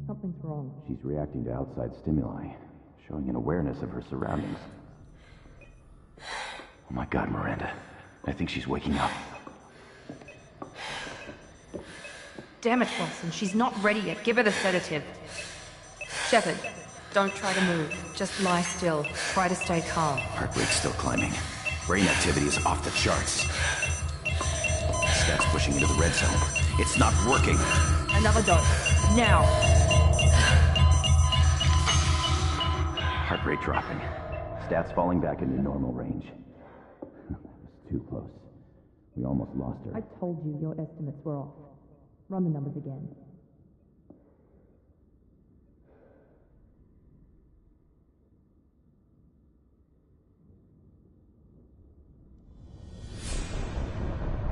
Something's wrong. She's reacting to outside stimuli, showing an awareness of her surroundings. Oh my God, Miranda. I think she's waking up. Damn it, Wilson. She's not ready yet. Give her the sedative. Shepard, don't try to move. Just lie still. Try to stay calm. Heart rate's still climbing. Brain activity is off the charts. Stats pushing into the red zone. It's not working. Another dose. Now. Heart rate dropping. Stats falling back into normal range. That was too close. We almost lost her. I told you your estimates were off. Run the numbers again.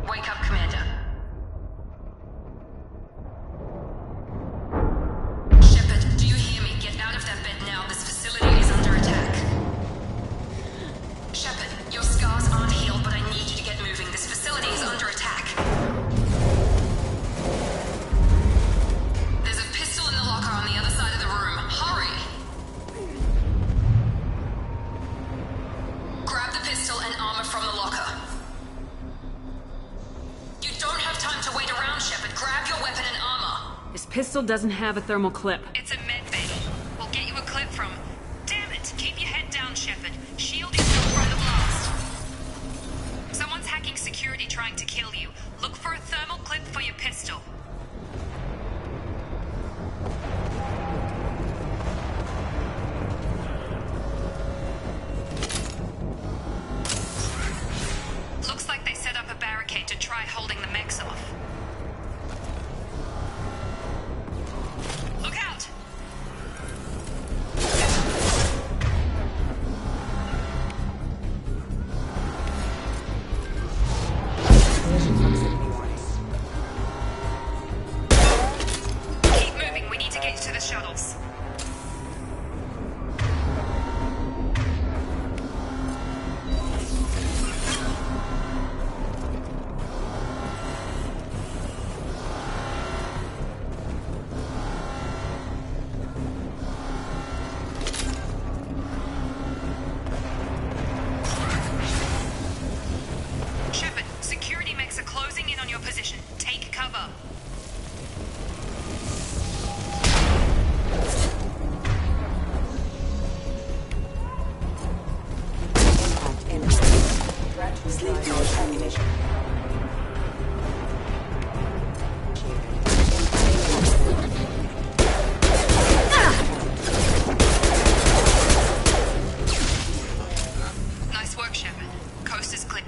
Wake up, Commander. Shepard, do you hear me? Get out of that bed now. This facility is under attack. Shepard, your scars aren't healed, but I need you to get moving. This facility is under attack. There's a pistol in the locker on the other side of the room. Hurry! Grab the pistol and armor from the locker. You don't have time to wait around, Shepard. Grab your weapon and armor. This pistol doesn't have a thermal clip. It's a med bay. We'll get you a clip from... Damn it! Keep your head down, Shepard. Shield yourself from the blast. Someone's hacking security trying to kill you. Look for a thermal clip for your pistol. Looks like they set up a barricade to try holding the mechs off. Look out! Keep moving, we need to get you to the shuttles. Shepard, security mechs are closing in on your position. Take cover. Sleep mode activation. Nice work, Shepard. Coast is clear.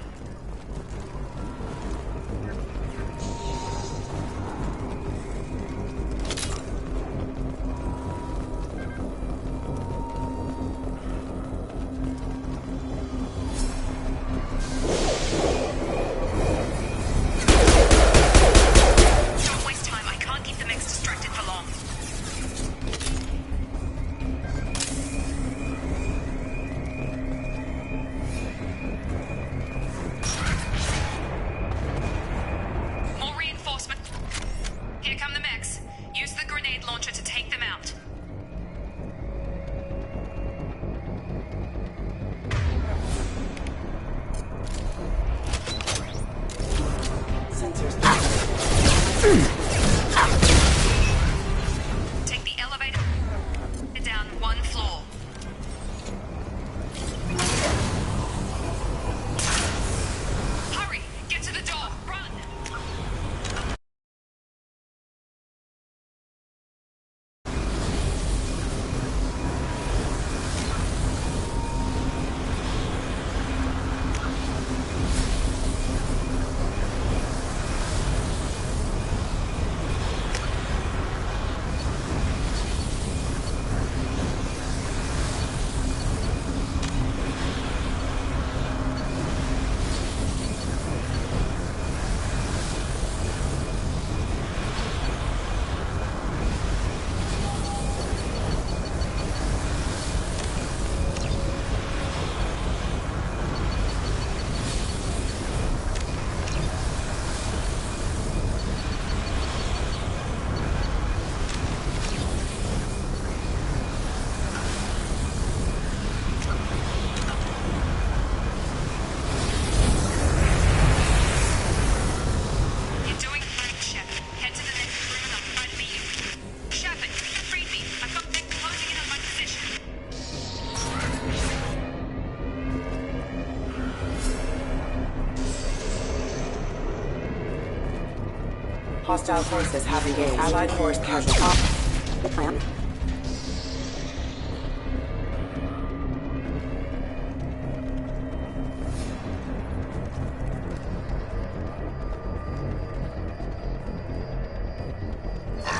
Hostile forces have engaged. Allied force casualty. Log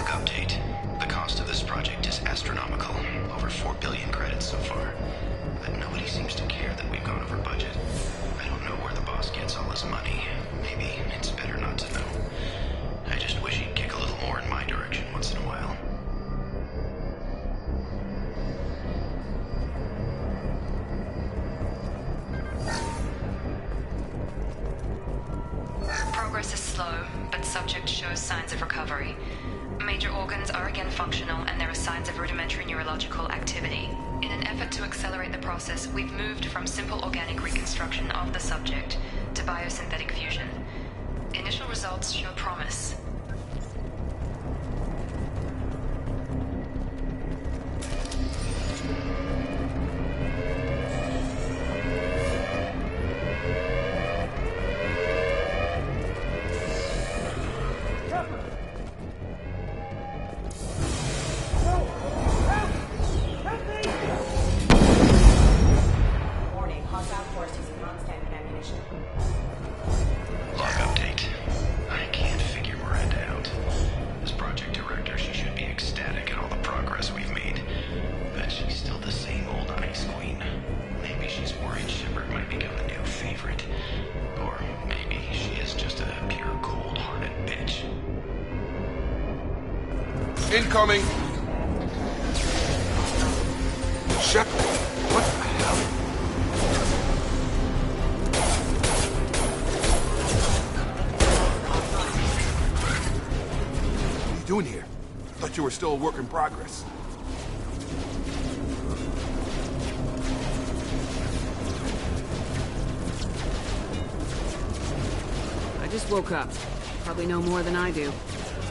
update. The cost of this project is astronomical. Over 4 billion credits so far. But nobody seems to care that we've gone over budget. I don't know where the boss gets all his money. Maybe it's better not to know. I just wish he'd kick a little more in my direction once in a while. Progress is slow, but subject shows signs of recovery. Major organs are again functional, and there are signs of rudimentary neurological activity. In an effort to accelerate the process, we've moved from simple organic reconstruction of the subject to biosynthetic fusion. Initial results show promise. Warning, hostile force using non-standard ammunition. Log update. I can't figure Miranda out. As project director, she should be ecstatic at all the progress we've made. But she's still the same old ice queen. Maybe she's worried Shepard might become the new favorite. Or maybe she is just a pure cold-hearted bitch. Incoming! Shepard, what the hell? What are you doing here? Thought you were still a work in progress. I just woke up. Probably know more than I do.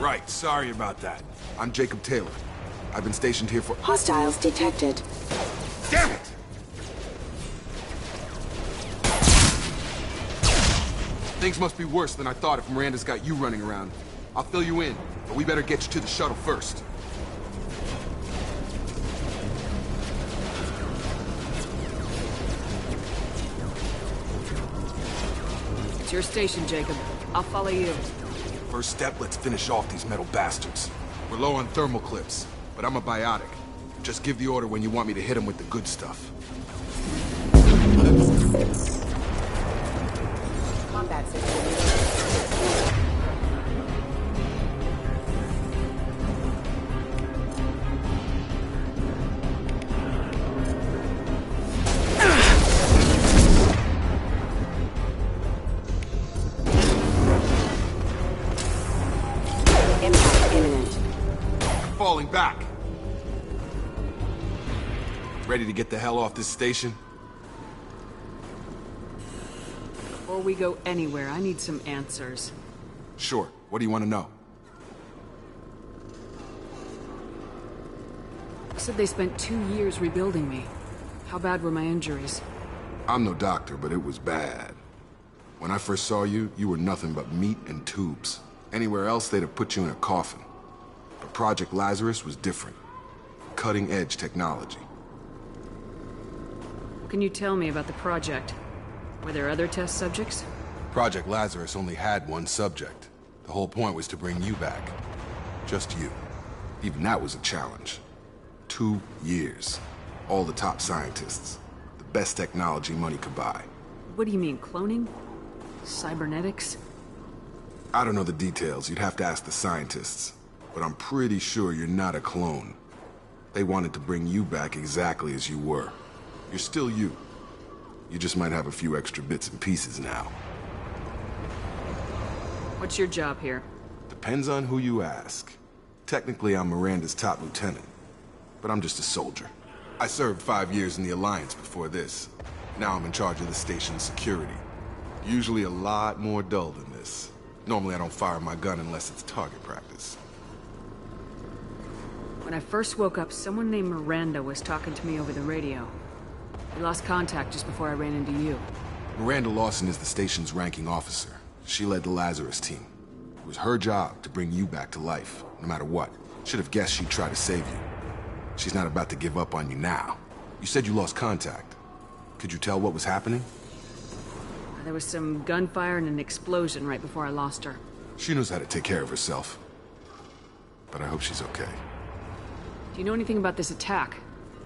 Right, sorry about that. I'm Jacob Taylor. I've been stationed here for— Hostiles detected. Damn it! Things must be worse than I thought if Miranda's got you running around. I'll fill you in, but we better get you to the shuttle first. It's your station, Jacob. I'll follow you. First step, let's finish off these metal bastards. We're low on thermal clips, but I'm a biotic. Just give the order when you want me to hit them with the good stuff. Combat system. Impact imminent. Falling back. Ready to get the hell off this station? Before we go anywhere, I need some answers. Sure. What do you want to know? You said they spent 2 years rebuilding me. How bad were my injuries? I'm no doctor, but it was bad. When I first saw you, you were nothing but meat and tubes. Anywhere else, they'd have put you in a coffin. But Project Lazarus was different. Cutting-edge technology. What can you tell me about the project? Were there other test subjects? Project Lazarus only had one subject. The whole point was to bring you back. Just you. Even that was a challenge. 2 years. All the top scientists. The best technology money could buy. What do you mean, cloning? Cybernetics? I don't know the details. You'd have to ask the scientists. But I'm pretty sure you're not a clone. They wanted to bring you back exactly as you were. You're still you. You just might have a few extra bits and pieces now. What's your job here? Depends on who you ask. Technically, I'm Miranda's top lieutenant. But I'm just a soldier. I served 5 years in the Alliance before this. Now I'm in charge of the station's security. Usually a lot more dull than this. Normally I don't fire my gun unless it's target practice. When I first woke up, someone named Miranda was talking to me over the radio. We lost contact just before I ran into you. Miranda Lawson is the station's ranking officer. She led the Lazarus team. It was her job to bring you back to life, no matter what. Should have guessed she'd try to save you. She's not about to give up on you now. You said you lost contact. Could you tell what was happening? There was some gunfire and an explosion right before I lost her. She knows how to take care of herself. But I hope she's okay. Do you know anything about this attack?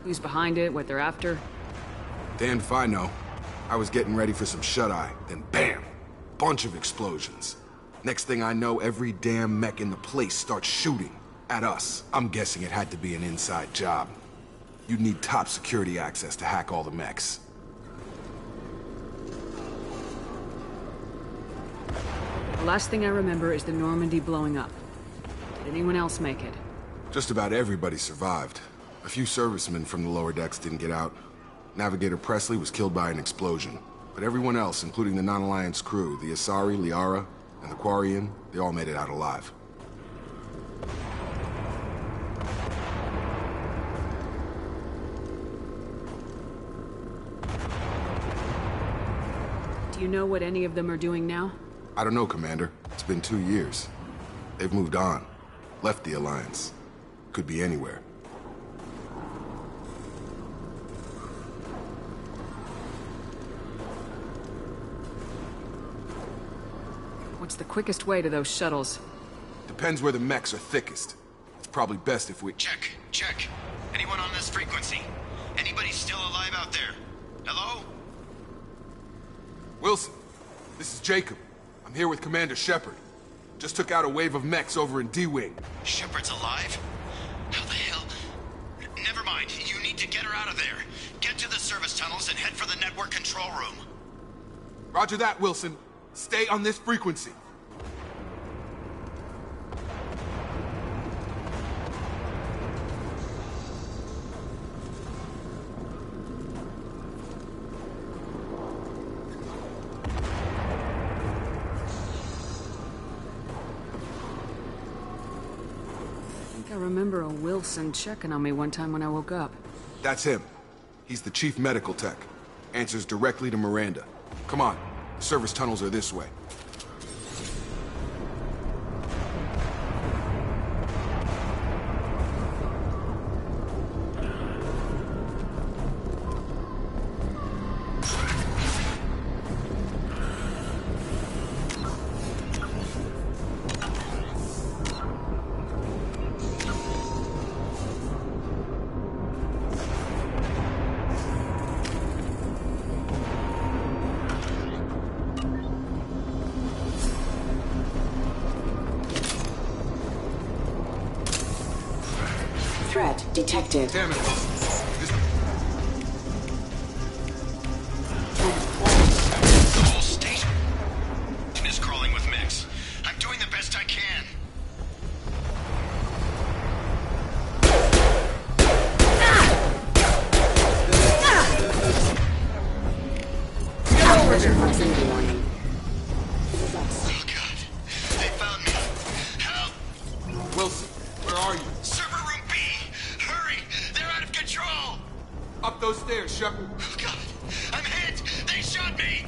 Who's behind it, what they're after? Damned if I know. I was getting ready for some shut-eye, then bam! Bunch of explosions. Next thing I know, every damn mech in the place starts shooting at us. I'm guessing it had to be an inside job. You'd need top security access to hack all the mechs. The last thing I remember is the Normandy blowing up. Did anyone else make it? Just about everybody survived. A few servicemen from the lower decks didn't get out. Navigator Presley was killed by an explosion. But everyone else, including the non-Alliance crew, the Asari, Liara, and the Quarian, they all made it out alive. Do you know what any of them are doing now? I don't know, Commander. It's been 2 years. They've moved on. Left the Alliance. Could be anywhere. What's the quickest way to those shuttles? Depends where the mechs are thickest. It's probably best if we... Check, check. Anyone on this frequency? Anybody still alive out there? Hello? Wilson, this is Jacob. I'm here with Commander Shepard. Just took out a wave of mechs over in D-Wing. Shepard's alive? How the hell? Never mind. You need to get her out of there. Get to the service tunnels and head for the network control room. Roger that, Wilson. Stay on this frequency. I remember a Wilson checking on me one time when I woke up. That's him. He's the chief medical tech. Answers directly to Miranda. Come on. The service tunnels are this way. Threat detected. Damn it. This The whole station is crawling with mechs. I'm doing the best I can. Proximity warning. Oh god. They found me. Help! Wilson, where are you? Server room B! Hurry! They're out of control! Up those stairs, Shepard. Oh god! I'm hit! They shot me!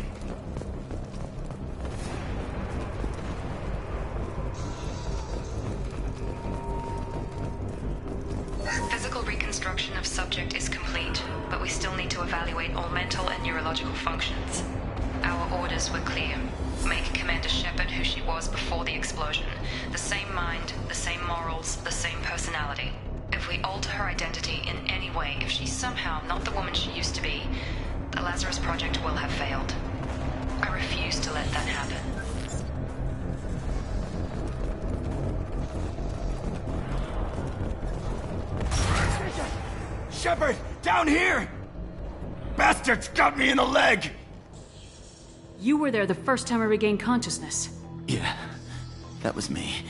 Physical reconstruction of subject is complete, but we still need to evaluate all mental and neurological functions. Our orders were clear. Make Commander Shepard who she was before the explosion. The same mind, the same morals, the same personality. If we alter her identity in any way, if she's somehow not the woman she used to be, the Lazarus Project will have failed. I refuse to let that happen. Shepard, down here! Bastards got me in the leg! You were there the first time I regained consciousness. Yeah, that was me.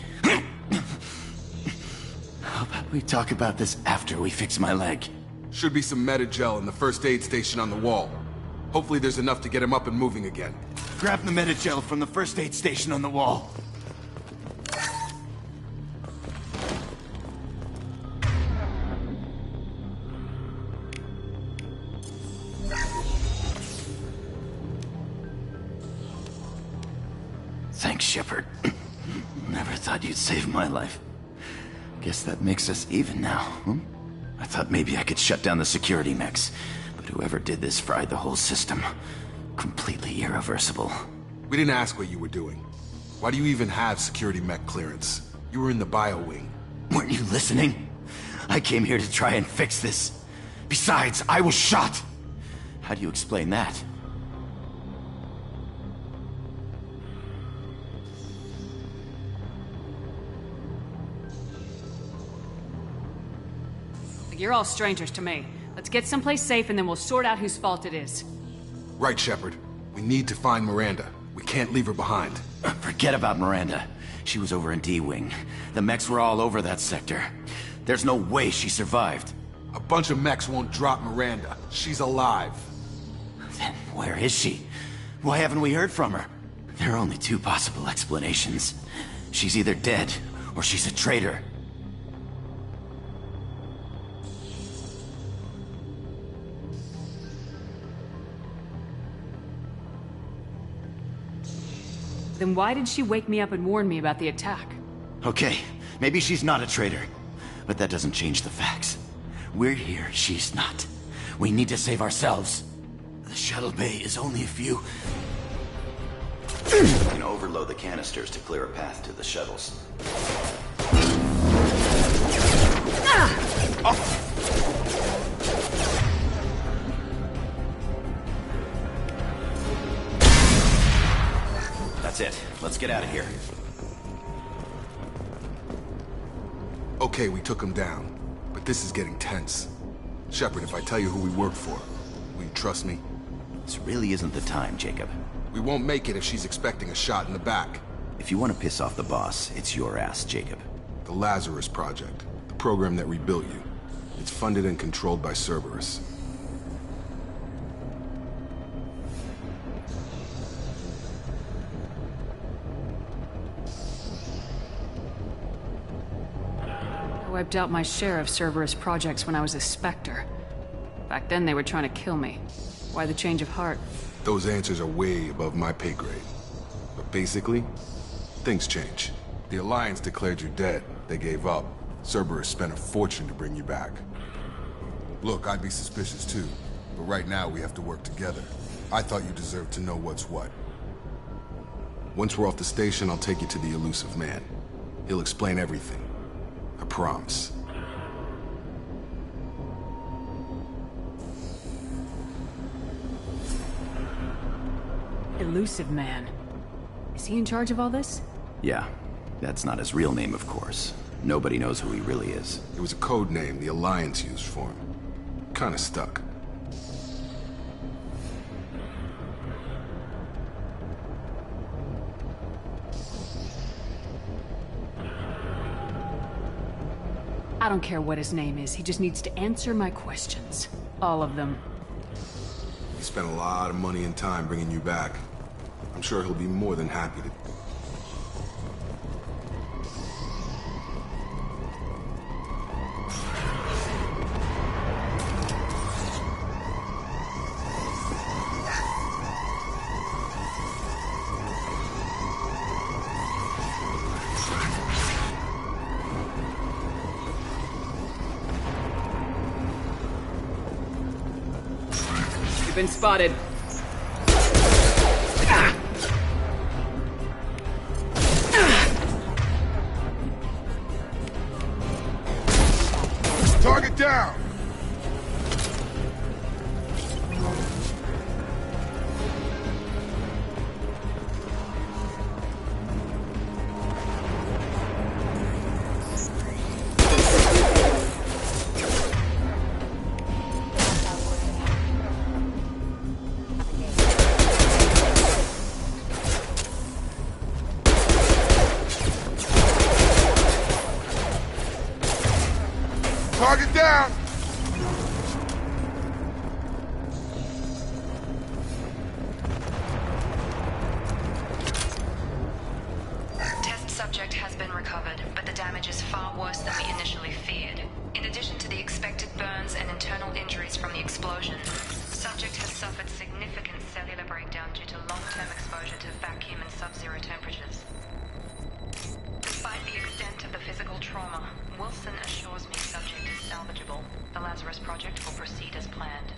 How about we talk about this after we fix my leg? Should be some medi-gel in the first aid station on the wall. Hopefully there's enough to get him up and moving again. Grab the medi-gel from the first aid station on the wall. Thanks, Shepard. Never thought you'd save my life. Guess that makes us even now, hmm? I thought maybe I could shut down the security mechs, but whoever did this fried the whole system. Completely irreversible. We didn't ask what you were doing. Why do you even have security mech clearance? You were in the bio wing. Weren't you listening? I came here to try and fix this. Besides, I was shot! How do you explain that? You're all strangers to me. Let's get someplace safe and then we'll sort out whose fault it is. Right, Shepard. We need to find Miranda. We can't leave her behind. Forget about Miranda. She was over in D-Wing. The mechs were all over that sector. There's no way she survived. A bunch of mechs won't drop Miranda. She's alive. Then where is she? Why haven't we heard from her? There are only two possible explanations. She's either dead, or she's a traitor. Then why did she wake me up and warn me about the attack? Okay, maybe she's not a traitor. But that doesn't change the facts. We're here, she's not. We need to save ourselves. The shuttle bay is only a few... You can overload the canisters to clear a path to the shuttles. That's it. Let's get out of here. Okay, we took him down. But this is getting tense. Shepard, if I tell you who we work for, will you trust me? This really isn't the time, Jacob. We won't make it if she's expecting a shot in the back. If you want to piss off the boss, it's your ass, Jacob. The Lazarus Project, the program that rebuilt you. It's funded and controlled by Cerberus. I wiped out my share of Cerberus projects when I was a Spectre. Back then they were trying to kill me. Why the change of heart? Those answers are way above my pay grade. But basically, things change. The Alliance declared you dead. They gave up. Cerberus spent a fortune to bring you back. Look, I'd be suspicious too. But right now we have to work together. I thought you deserved to know what's what. Once we're off the station, I'll take you to the elusive man. He'll explain everything. I promise. Elusive man. Is he in charge of all this? Yeah. That's not his real name, of course. Nobody knows who he really is. It was a code name the Alliance used for him. Kinda stuck. I don't care what his name is, he just needs to answer my questions. All of them. He spent a lot of money and time bringing you back. I'm sure he'll be more than happy to... You've been spotted. Target down! Target down! Test subject has been recovered, but the damage is far worse than we initially feared. In addition to the expected burns and internal injuries from the explosion, subject has suffered significant cellular breakdown due to long-term exposure to vacuum and sub-zero temperatures. Despite the extent of the physical trauma, Wilson assures me subject is salvageable. The Lazarus Project will proceed as planned.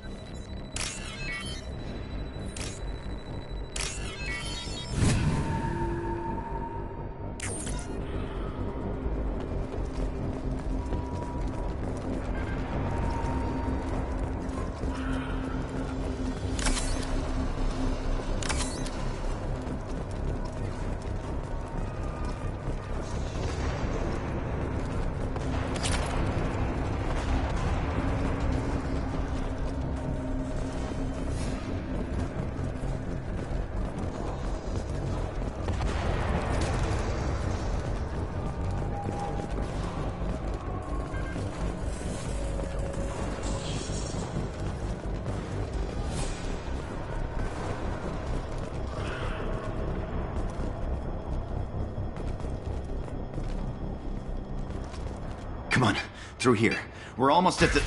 Come on, through here. We're almost at the...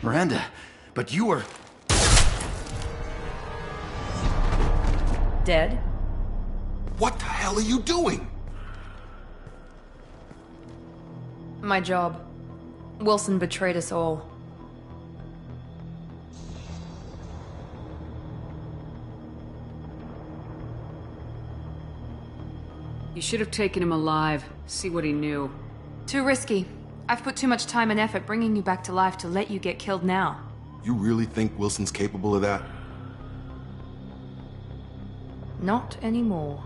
Miranda, but you were... Dead? What the hell are you doing? My job. Wilson betrayed us all. You should have taken him alive, see what he knew. Too risky. I've put too much time and effort bringing you back to life to let you get killed now. You really think Wilson's capable of that? Not anymore.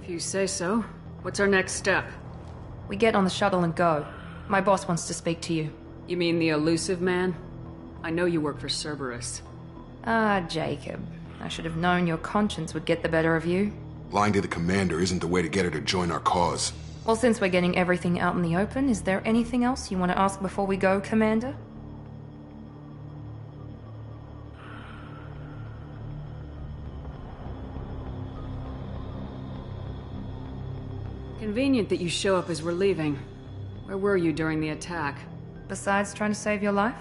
If you say so. What's our next step? We get on the shuttle and go. My boss wants to speak to you. You mean the elusive man? I know you work for Cerberus. Ah, Jacob. I should have known your conscience would get the better of you. Lying to the commander isn't the way to get her to join our cause. Well, since we're getting everything out in the open, is there anything else you want to ask before we go, Commander? Convenient that you show up as we're leaving. Where were you during the attack? Besides trying to save your life?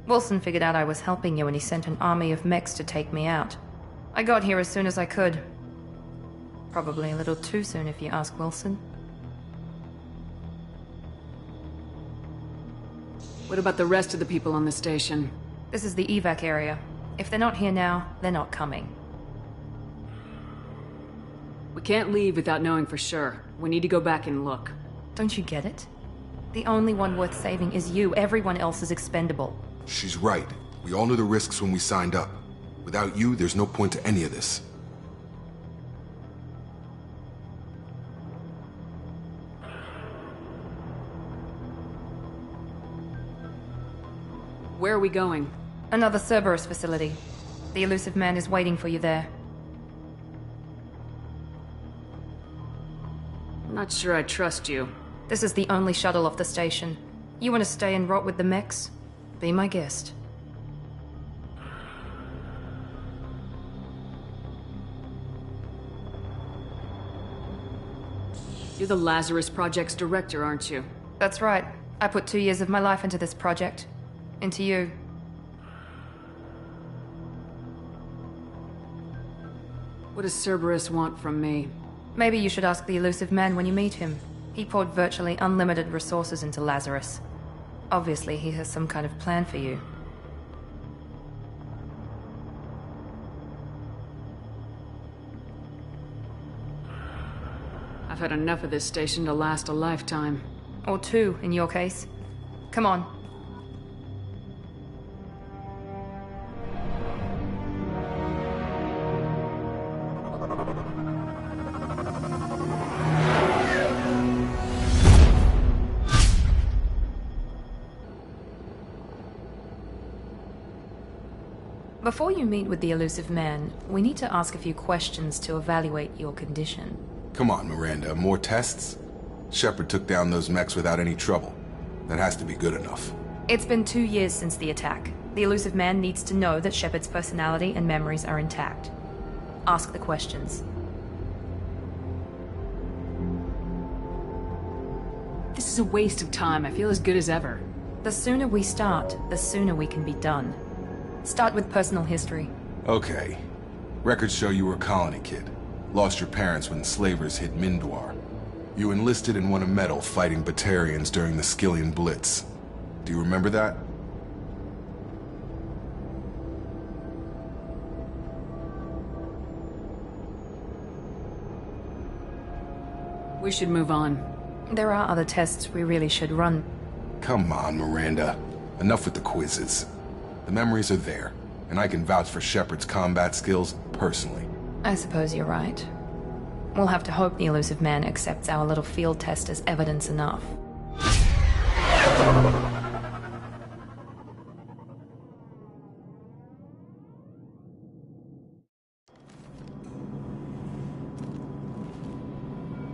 Wilson figured out I was helping you and he sent an army of mechs to take me out. I got here as soon as I could. Probably a little too soon if you ask Wilson. What about the rest of the people on the station? This is the evac area. If they're not here now, they're not coming. We can't leave without knowing for sure. We need to go back and look. Don't you get it? The only one worth saving is you. Everyone else is expendable. She's right. We all knew the risks when we signed up. Without you, there's no point to any of this. Where are we going? Another Cerberus facility. The elusive man is waiting for you there. I'm not sure I trust you. This is the only shuttle off the station. You want to stay and rot with the mechs? Be my guest. You're the Lazarus Project's director, aren't you? That's right. I put 2 years of my life into this project. Into you. What does Cerberus want from me? Maybe you should ask the elusive man when you meet him. He poured virtually unlimited resources into Lazarus. Obviously, he has some kind of plan for you. I've had enough of this station to last a lifetime. Or 2, in your case. Come on. Before you meet with the elusive man, we need to ask a few questions to evaluate your condition. Come on, Miranda, more tests? Shepard took down those mechs without any trouble. That has to be good enough. It's been 2 years since the attack. The elusive man needs to know that Shepard's personality and memories are intact. Ask the questions. This is a waste of time. I feel as good as ever. The sooner we start, the sooner we can be done. Start with personal history. Okay. Records show you were a colony kid. Lost your parents when slavers hit Mindwar. You enlisted and won a medal fighting Batarians during the Skillian Blitz. Do you remember that? We should move on. There are other tests we really should run. Come on, Miranda. Enough with the quizzes. The memories are there, and I can vouch for Shepard's combat skills personally. I suppose you're right. We'll have to hope the elusive man accepts our little field test as evidence enough.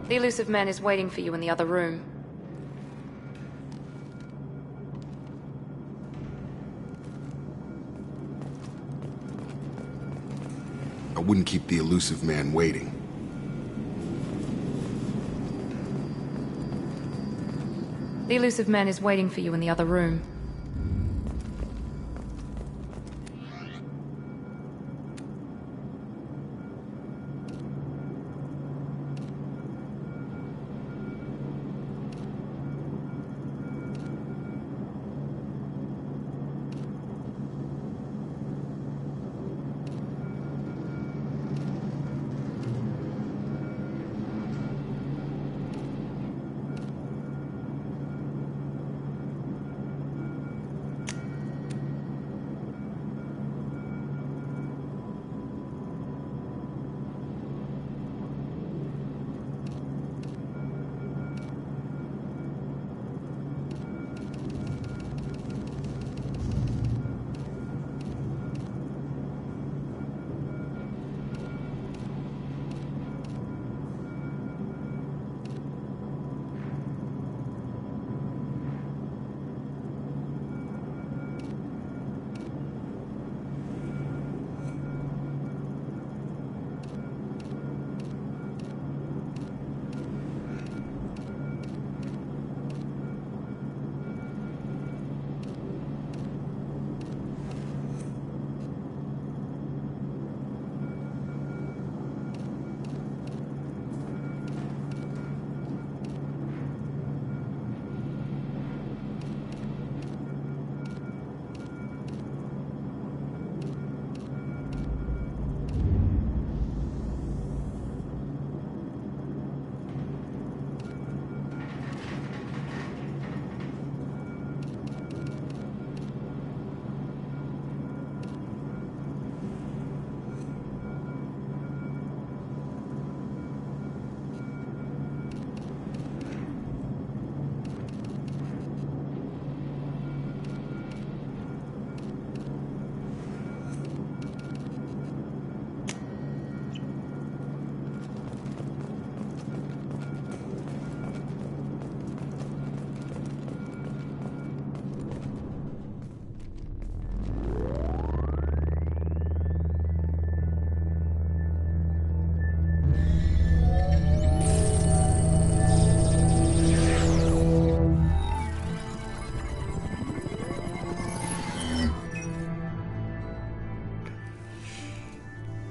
The elusive man is waiting for you in the other room. I wouldn't keep the elusive man waiting. The elusive man is waiting for you in the other room.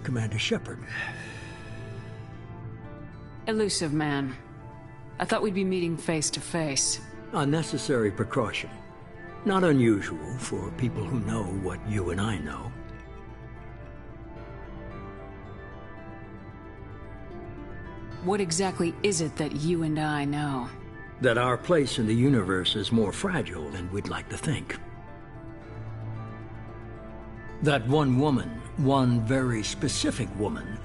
Commander Shepard. Elusive man. I thought we'd be meeting face to face. Unnecessary precaution. Not unusual for people who know what you and I know. What exactly is it that you and I know? That our place in the universe is more fragile than we'd like to think. That one woman, one very specific woman,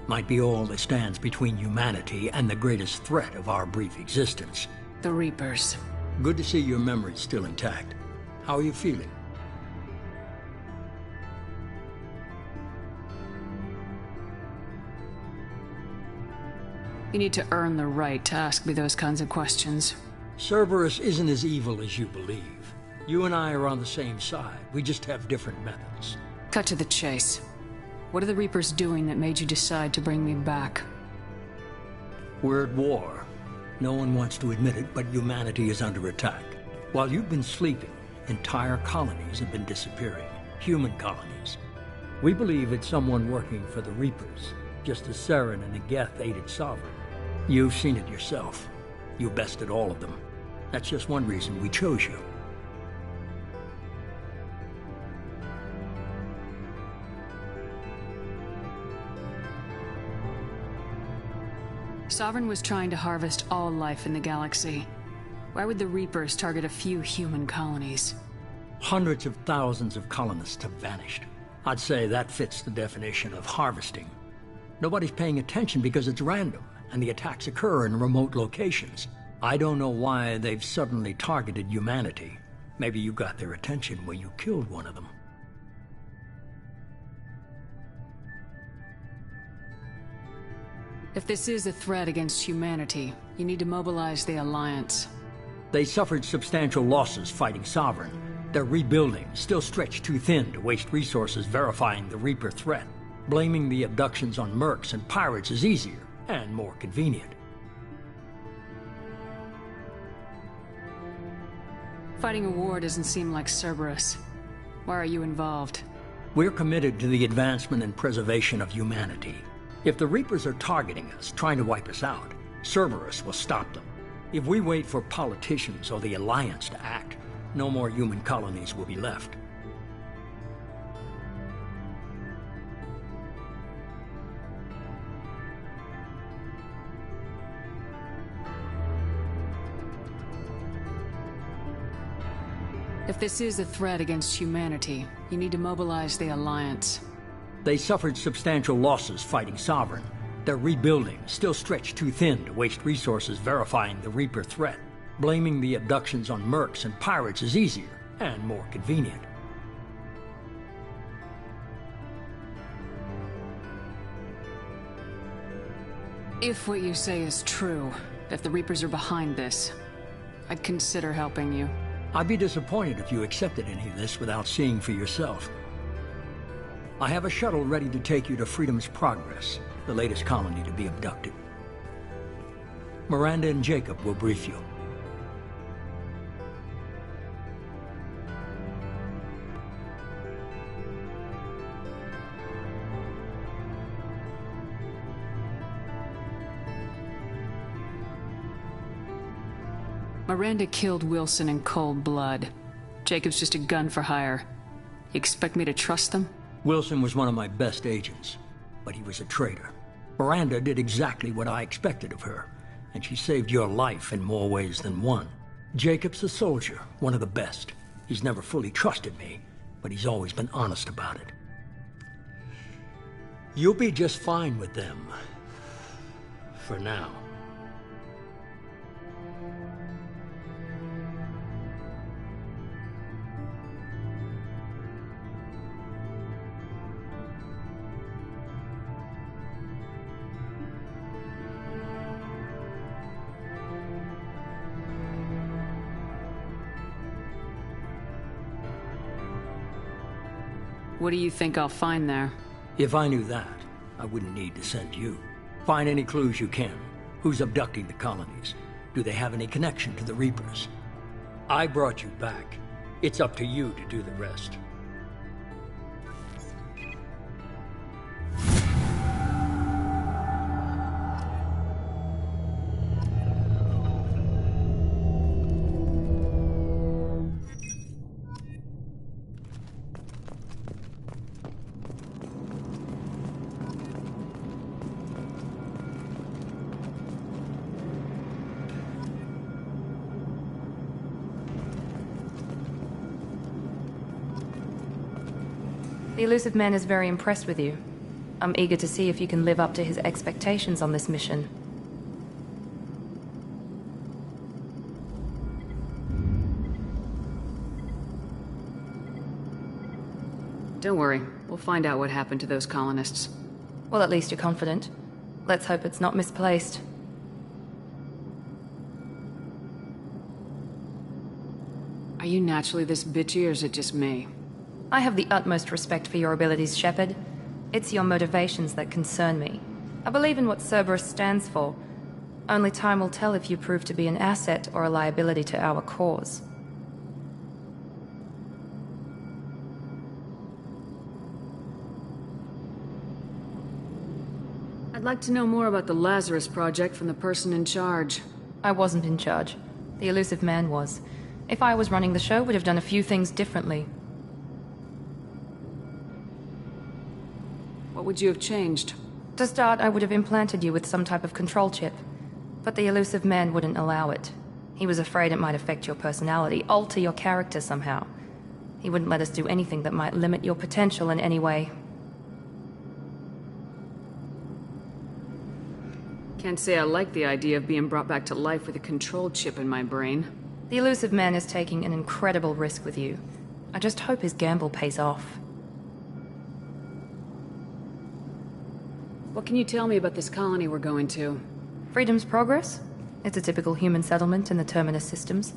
might be all that stands between humanity and the greatest threat of our brief existence. The Reapers. Good to see your memory's still intact. How are you feeling? You need to earn the right to ask me those kinds of questions. Cerberus isn't as evil as you believe. You and I are on the same side. We just have different methods. Cut to the chase. What are the Reapers doing that made you decide to bring me back? We're at war. No one wants to admit it, but humanity is under attack. While you've been sleeping, entire colonies have been disappearing. Human colonies. We believe it's someone working for the Reapers. just as Saren and the Geth aided Sovereign. You've seen it yourself. You bested all of them. That's just one reason we chose you. Sovereign was trying to harvest all life in the galaxy. Why would the Reapers target a few human colonies? Hundreds of thousands of colonists have vanished. I'd say that fits the definition of harvesting. Nobody's paying attention because it's random, and the attacks occur in remote locations. I don't know why they've suddenly targeted humanity. Maybe you got their attention when you killed one of them. If this is a threat against humanity, you need to mobilize the Alliance. They suffered substantial losses fighting Sovereign. Their rebuilding, still stretched too thin to waste resources verifying the Reaper threat. Blaming the abductions on mercs and pirates is easier and more convenient. Fighting a war doesn't seem like Cerberus. Why are you involved? We're committed to the advancement and preservation of humanity. If the Reapers are targeting us, trying to wipe us out, Cerberus will stop them. If we wait for politicians or the Alliance to act, no more human colonies will be left. If this is a threat against humanity, you need to mobilize the Alliance. They suffered substantial losses fighting Sovereign. Their rebuilding, still stretched too thin to waste resources verifying the Reaper threat. Blaming the abductions on mercs and pirates is easier and more convenient. If what you say is true, if the Reapers are behind this, I'd consider helping you. I'd be disappointed if you accepted any of this without seeing for yourself. I have a shuttle ready to take you to Freedom's Progress, the latest colony to be abducted. Miranda and Jacob will brief you. Miranda killed Wilson in cold blood. Jacob's just a gun for hire. You expect me to trust them? Wilson was one of my best agents, but he was a traitor. Miranda did exactly what I expected of her, and she saved your life in more ways than one. Jacob's a soldier, one of the best. He's never fully trusted me, but he's always been honest about it. You'll be just fine with them. For now. What do you think I'll find there? If I knew that, I wouldn't need to send you. Find any clues you can. Who's abducting the colonies? Do they have any connection to the Reapers? I brought you back. It's up to you to do the rest. The elusive man is very impressed with you. I'm eager to see if you can live up to his expectations on this mission. Don't worry, we'll find out what happened to those colonists. Well, at least you're confident. Let's hope it's not misplaced. Are you naturally this bitchy, or is it just me? I have the utmost respect for your abilities, Shepard. It's your motivations that concern me. I believe in what Cerberus stands for. Only time will tell if you prove to be an asset or a liability to our cause. like to know more about the Lazarus Project from the person in charge. I wasn't in charge. The elusive man was. If I was running the show, would have done a few things differently. What would you have changed? To start, I would have implanted you with some type of control chip. But the elusive man wouldn't allow it. He was afraid it might affect your personality, alter your character somehow. He wouldn't let us do anything that might limit your potential in any way. Can't say I like the idea of being brought back to life with a control chip in my brain. The elusive man is taking an incredible risk with you. I just hope his gamble pays off. What can you tell me about this colony we're going to? Freedom's Progress? It's a typical human settlement in the Terminus systems.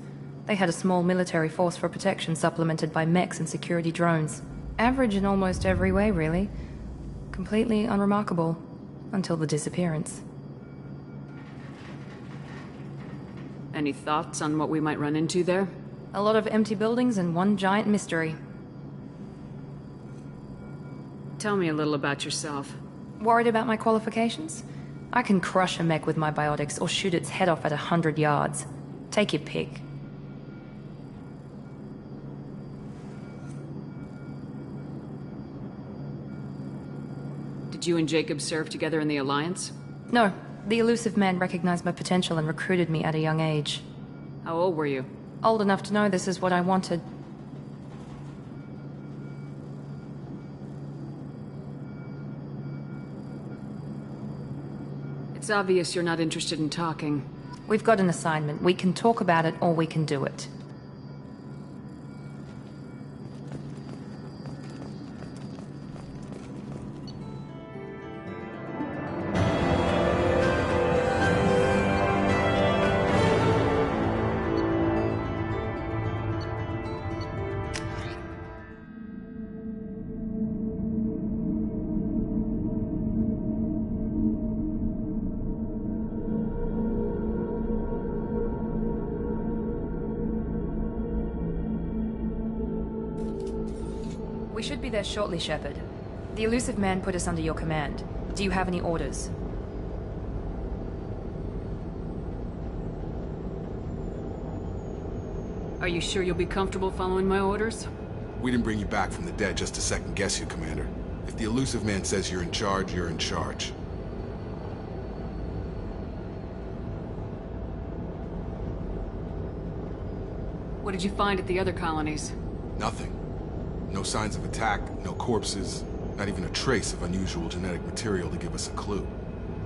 They had a small military force for protection supplemented by mechs and security drones. Average in almost every way, really. Completely unremarkable. Until the disappearance. Any thoughts on what we might run into there? A lot of empty buildings and one giant mystery. Tell me a little about yourself. Worried about my qualifications? I can crush a mech with my biotics or shoot its head off at 100 yards. Take your pick. Did you and Jacob serve together in the Alliance? No. The elusive man recognized my potential and recruited me at a young age. How old were you? Old enough to know this is what I wanted. It's obvious you're not interested in talking. We've got an assignment. We can talk about it or we can do it. We should be there shortly, Shepard. The elusive man put us under your command. Do you have any orders? Are you sure you'll be comfortable following my orders? We didn't bring you back from the dead just to second guess you, Commander. If the elusive man says you're in charge, you're in charge. What did you find at the other colonies? Nothing. No signs of attack, no corpses, not even a trace of unusual genetic material to give us a clue.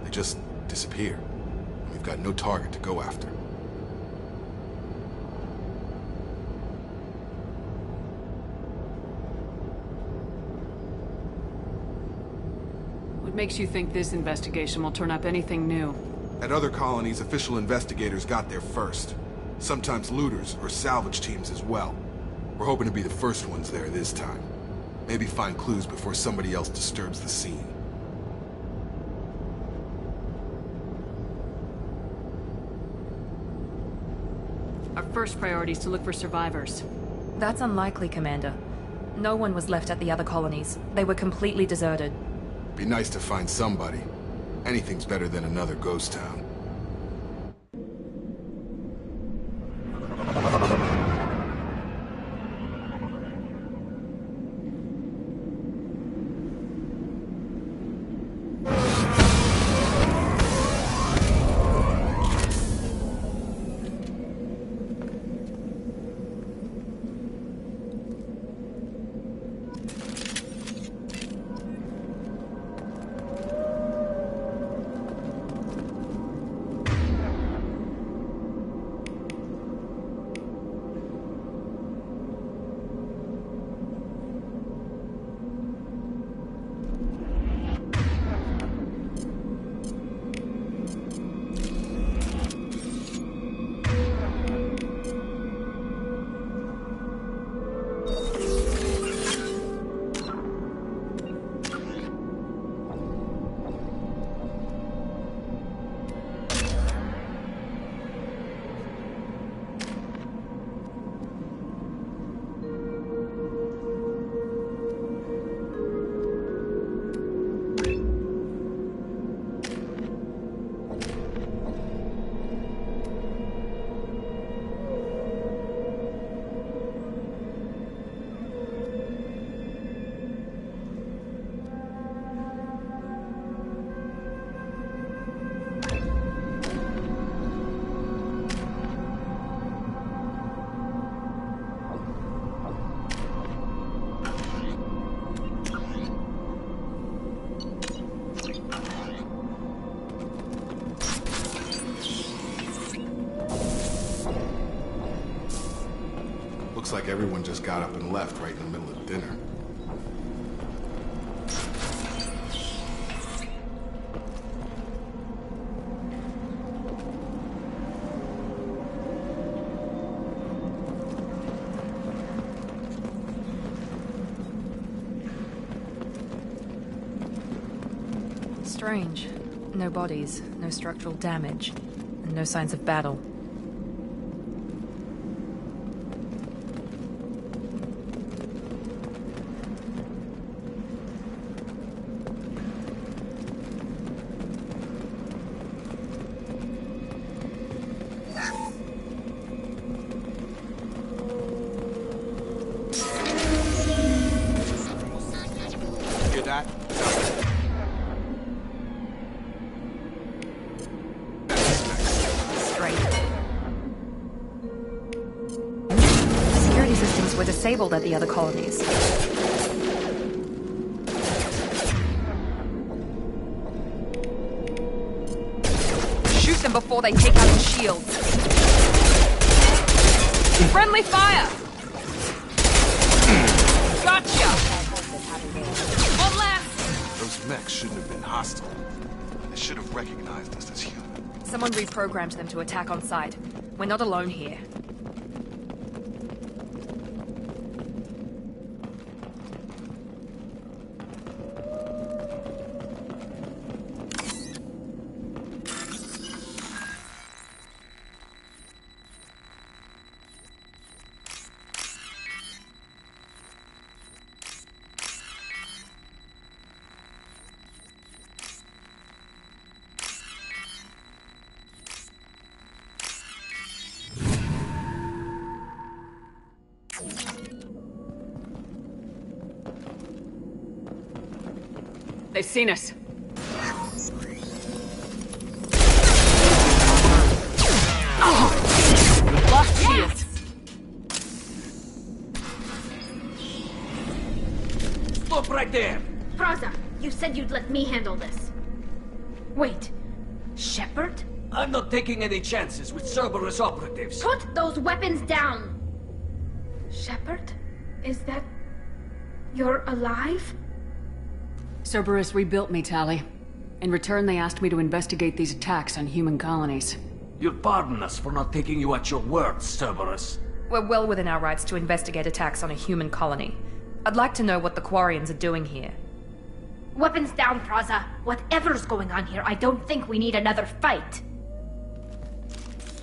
They just disappear. We've got no target to go after. What makes you think this investigation will turn up anything new? At other colonies, official investigators got there first. Sometimes looters or salvage teams as well. We're hoping to be the first ones there this time. Maybe find clues before somebody else disturbs the scene. Our first priority is to look for survivors. That's unlikely, Commander. No one was left at the other colonies. They were completely deserted. Be nice to find somebody. Anything's better than another ghost town. Looks like everyone just got up and left right in the middle of dinner. Strange. No bodies, no structural damage, and no signs of battle. Hear that? Security systems were disabled at the other colonies. Shoot them before they take out the shields. Friendly fire! Gotcha! One left! Those mechs shouldn't have been hostile. They should have recognized us as human. Someone reprogrammed them to attack on sight. We're not alone here. They've seen us. Lost shields. Stop right there! Praza, you said you'd let me handle this. Wait, Shepard? I'm not taking any chances with Cerberus operatives. Put those weapons down! Shepard? Is that... you're alive? Cerberus rebuilt me, Tally. In return, they asked me to investigate these attacks on human colonies. You'll pardon us for not taking you at your word, Cerberus. We're well within our rights to investigate attacks on a human colony. I'd like to know what the Quarians are doing here. Weapons down, Praza. Whatever's going on here, I don't think we need another fight.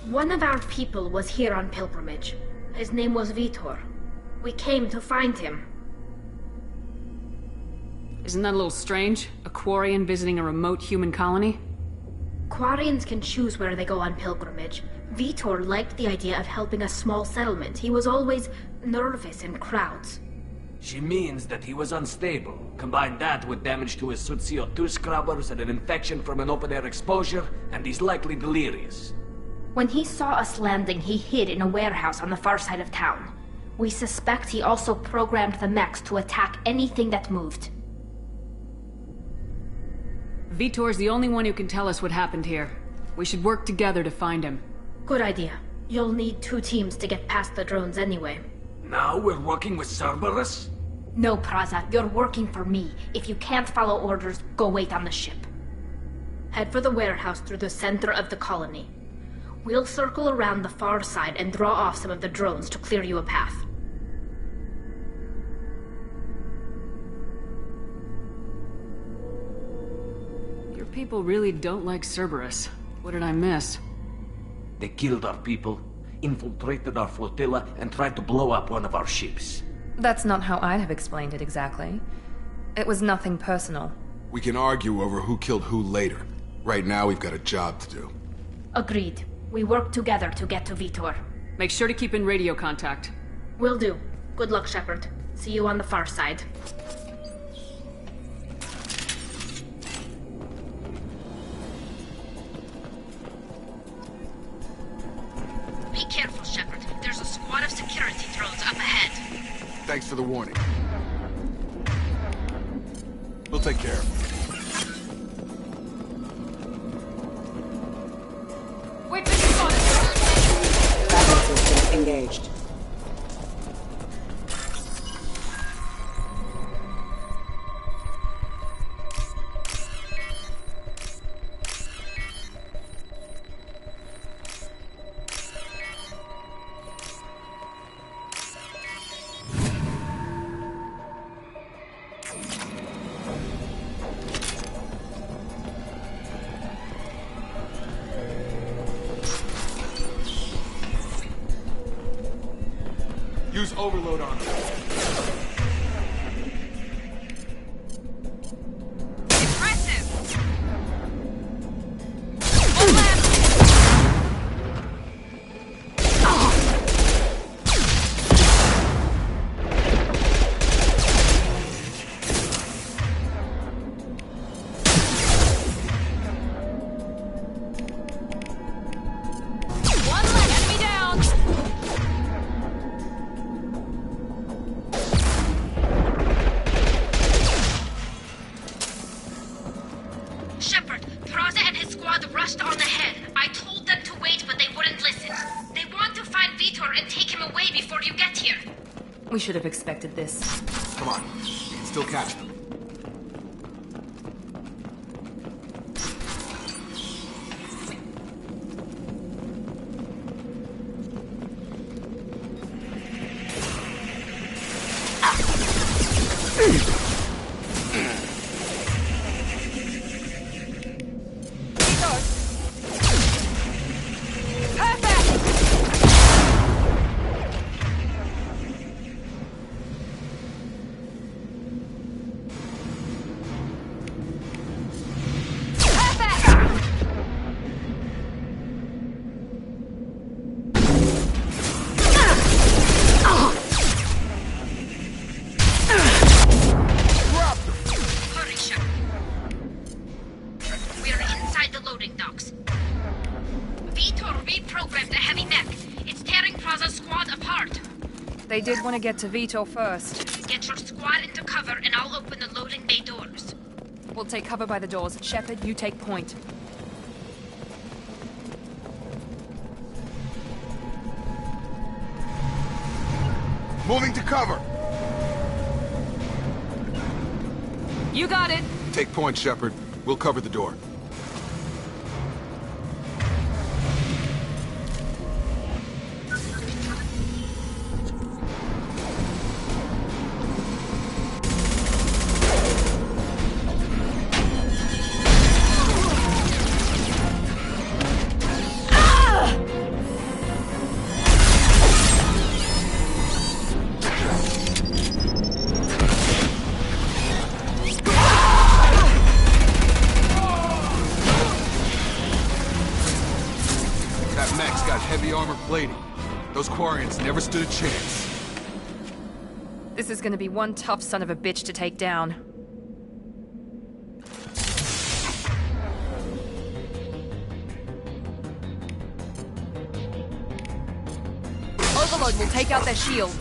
One of our people was here on pilgrimage. His name was Vitor. We came to find him. Isn't that a little strange? A Quarian visiting a remote human colony? Quarians can choose where they go on pilgrimage. Vitor liked the idea of helping a small settlement. He was always nervous in crowds. She means that he was unstable. Combine that with damage to his suit CO2 scrubbers and an infection from an open-air exposure, and he's likely delirious. When he saw us landing, he hid in a warehouse on the far side of town. We suspect he also programmed the mechs to attack anything that moved. Vitor's the only one who can tell us what happened here. We should work together to find him. Good idea. You'll need 2 teams to get past the drones anyway. Now we're working with Cerberus? No, Praza, you're working for me. If you can't follow orders, go wait on the ship. Head for the warehouse through the center of the colony. We'll circle around the far side and draw off some of the drones to clear you a path. Your people really don't like Cerberus. What did I miss? They killed our people, infiltrated our flotilla, and tried to blow up one of our ships. That's not how I'd have explained it exactly. It was nothing personal. We can argue over who killed who later. Right now, we've got a job to do. Agreed. We work together to get to Vitor. Make sure to keep in radio contact. Will do. Good luck, Shepard. See you on the far side. Be careful, Shepard. There's a squad of security drones up ahead. Thanks for the warning. We'll take care of it. Wait, this is on it! Battle system engaged. Use overload on them. Impressive! One left! One left! Enemy down! Shepard, Praza and his squad rushed on ahead. I told them to wait, but they wouldn't listen. They want to find Vitor and take him away before you get here. We should have expected this. Come on. We can still catch them. Hurry, Shepard. We're inside the loading docks. Vitor reprogrammed a heavy mech. It's tearing Praza's squad apart. They did want to get to Vitor first. Get your squad into cover and I'll open the loading bay doors. We'll take cover by the doors. Shepard, you take point. Moving to cover. You got it! Take point, Shepard. We'll cover the door. That mech's got heavy armor plating. Those Quarians never stood a chance. This is gonna be one tough son of a bitch to take down. Overload will take out their shields.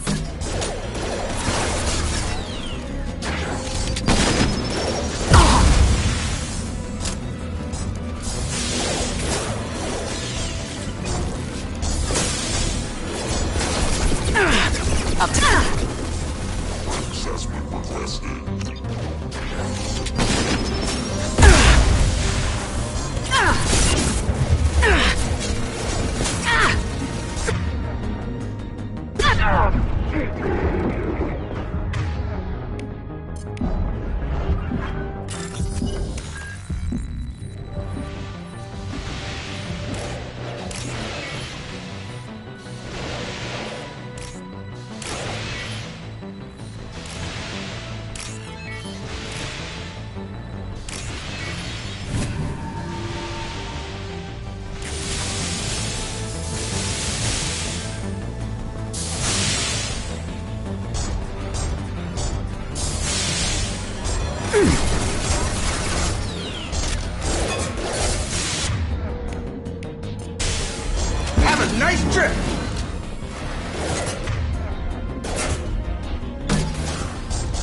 Have a nice trip!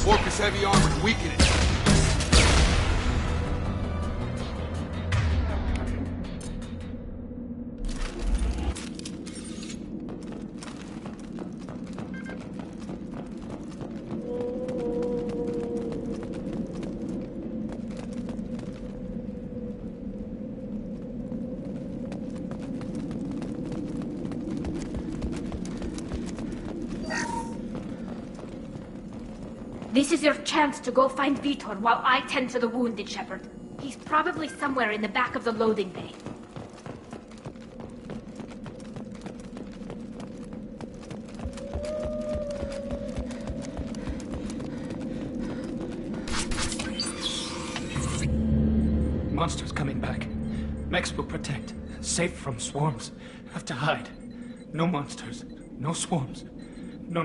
Orca's heavy armor, weaken it. This is your chance to go find Vitor while I tend to the wounded, Shepard. He's probably somewhere in the back of the loading bay. Monsters coming back. Mechs will protect. Safe from swarms. Have to hide. No monsters. No swarms. No.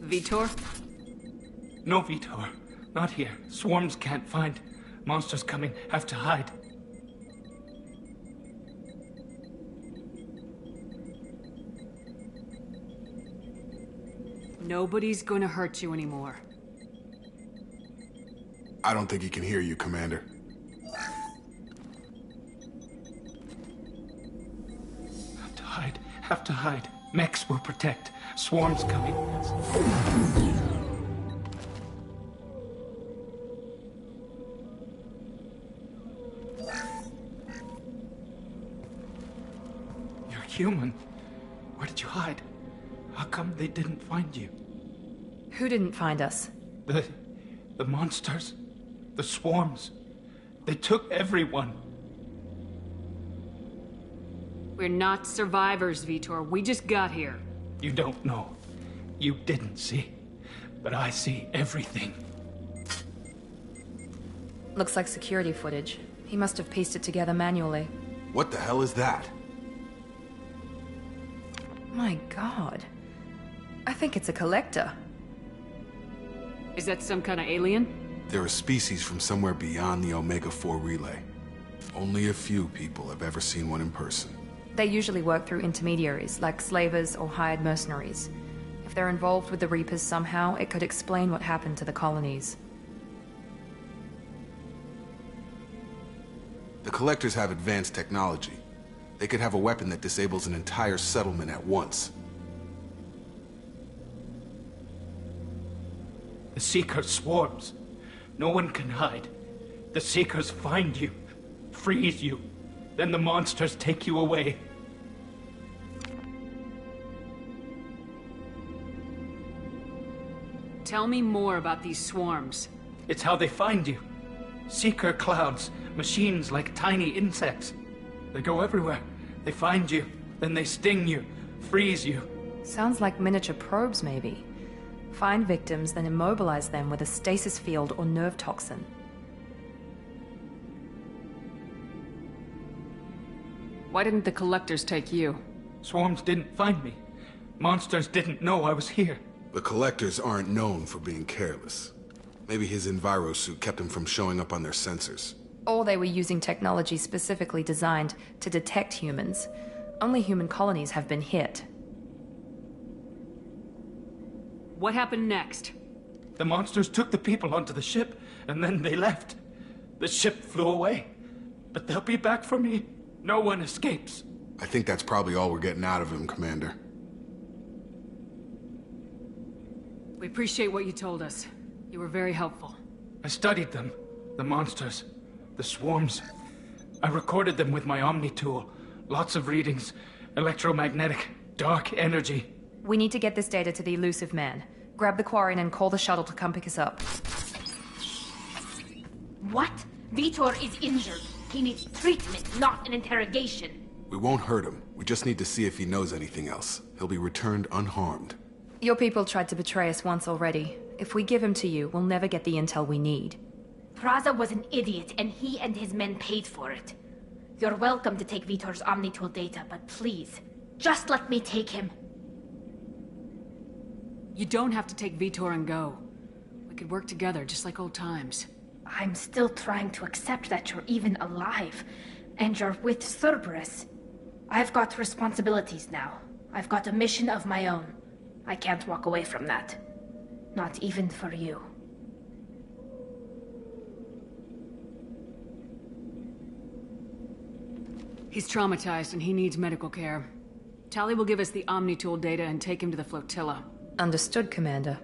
Vitor? No, Vitor. Not here. Swarms can't find. Monsters coming. Have to hide. Nobody's gonna hurt you anymore. I don't think he can hear you, Commander. Have to hide. Have to hide. Mechs will protect. Swarms coming. You're human. Where did you hide? How come they didn't find you? Who didn't find us? The monsters. The swarms. They took everyone. We're not survivors, Vitor. We just got here. You don't know. You didn't see. But I see everything. Looks like security footage. He must have pieced it together manually. What the hell is that? My god. I think it's a collector. Is that some kind of alien? They're a species from somewhere beyond the Omega-4 relay. Only a few people have ever seen one in person. They usually work through intermediaries, like slavers or hired mercenaries. If they're involved with the Reapers somehow, it could explain what happened to the colonies. The Collectors have advanced technology. They could have a weapon that disables an entire settlement at once. The Seeker swarms. No one can hide. The Seekers find you, freeze you, then the monsters take you away. Tell me more about these swarms. It's how they find you. Seeker clouds, machines like tiny insects. They go everywhere. They find you, then they sting you, freeze you. Sounds like miniature probes, maybe. Find victims, then immobilize them with a stasis field or nerve toxin. Why didn't the Collectors take you? Swarms didn't find me. Monsters didn't know I was here. The Collectors aren't known for being careless. Maybe his envirosuit kept him from showing up on their sensors. Or they were using technology specifically designed to detect humans. Only human colonies have been hit. What happened next? The monsters took the people onto the ship, and then they left. The ship flew away. But they'll be back for me. No one escapes. I think that's probably all we're getting out of him, Commander. We appreciate what you told us. You were very helpful. I studied them. The monsters. The swarms. I recorded them with my Omni tool. Lots of readings. Electromagnetic. Dark energy. We need to get this data to the elusive man. Grab the Quarren and call the shuttle to come pick us up. What? Vitor is injured. He needs treatment, not an interrogation. We won't hurt him. We just need to see if he knows anything else. He'll be returned unharmed. Your people tried to betray us once already. If we give him to you, we'll never get the intel we need. Praza was an idiot, and he and his men paid for it. You're welcome to take Vitor's Omnitool data, but please, just let me take him. You don't have to take Vitor and go. We could work together, just like old times. I'm still trying to accept that you're even alive, and you're with Cerberus. I've got responsibilities now. I've got a mission of my own. I can't walk away from that. Not even for you. He's traumatized and he needs medical care. Tally will give us the Omnitool data and take him to the flotilla. Understood, Commander.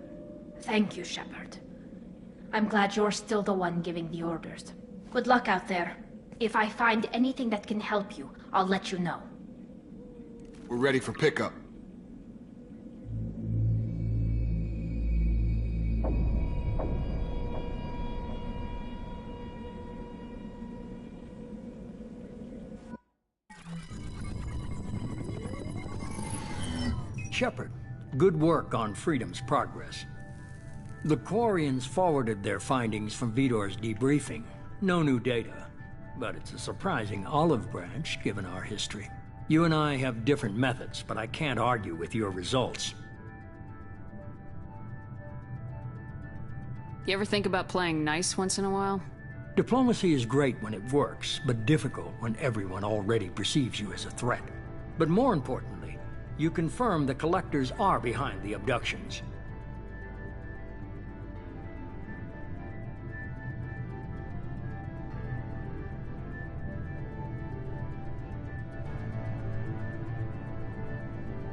Thank you, Shepard. I'm glad you're still the one giving the orders. Good luck out there. If I find anything that can help you, I'll let you know. We're ready for pickup. Shepard, good work on Freedom's progress. The Quarians forwarded their findings from Vidor's debriefing. No new data, but it's a surprising olive branch given our history. You and I have different methods, but I can't argue with your results. You ever think about playing nice once in a while? Diplomacy is great when it works, but difficult when everyone already perceives you as a threat. But more importantly, you confirm the Collectors are behind the abductions.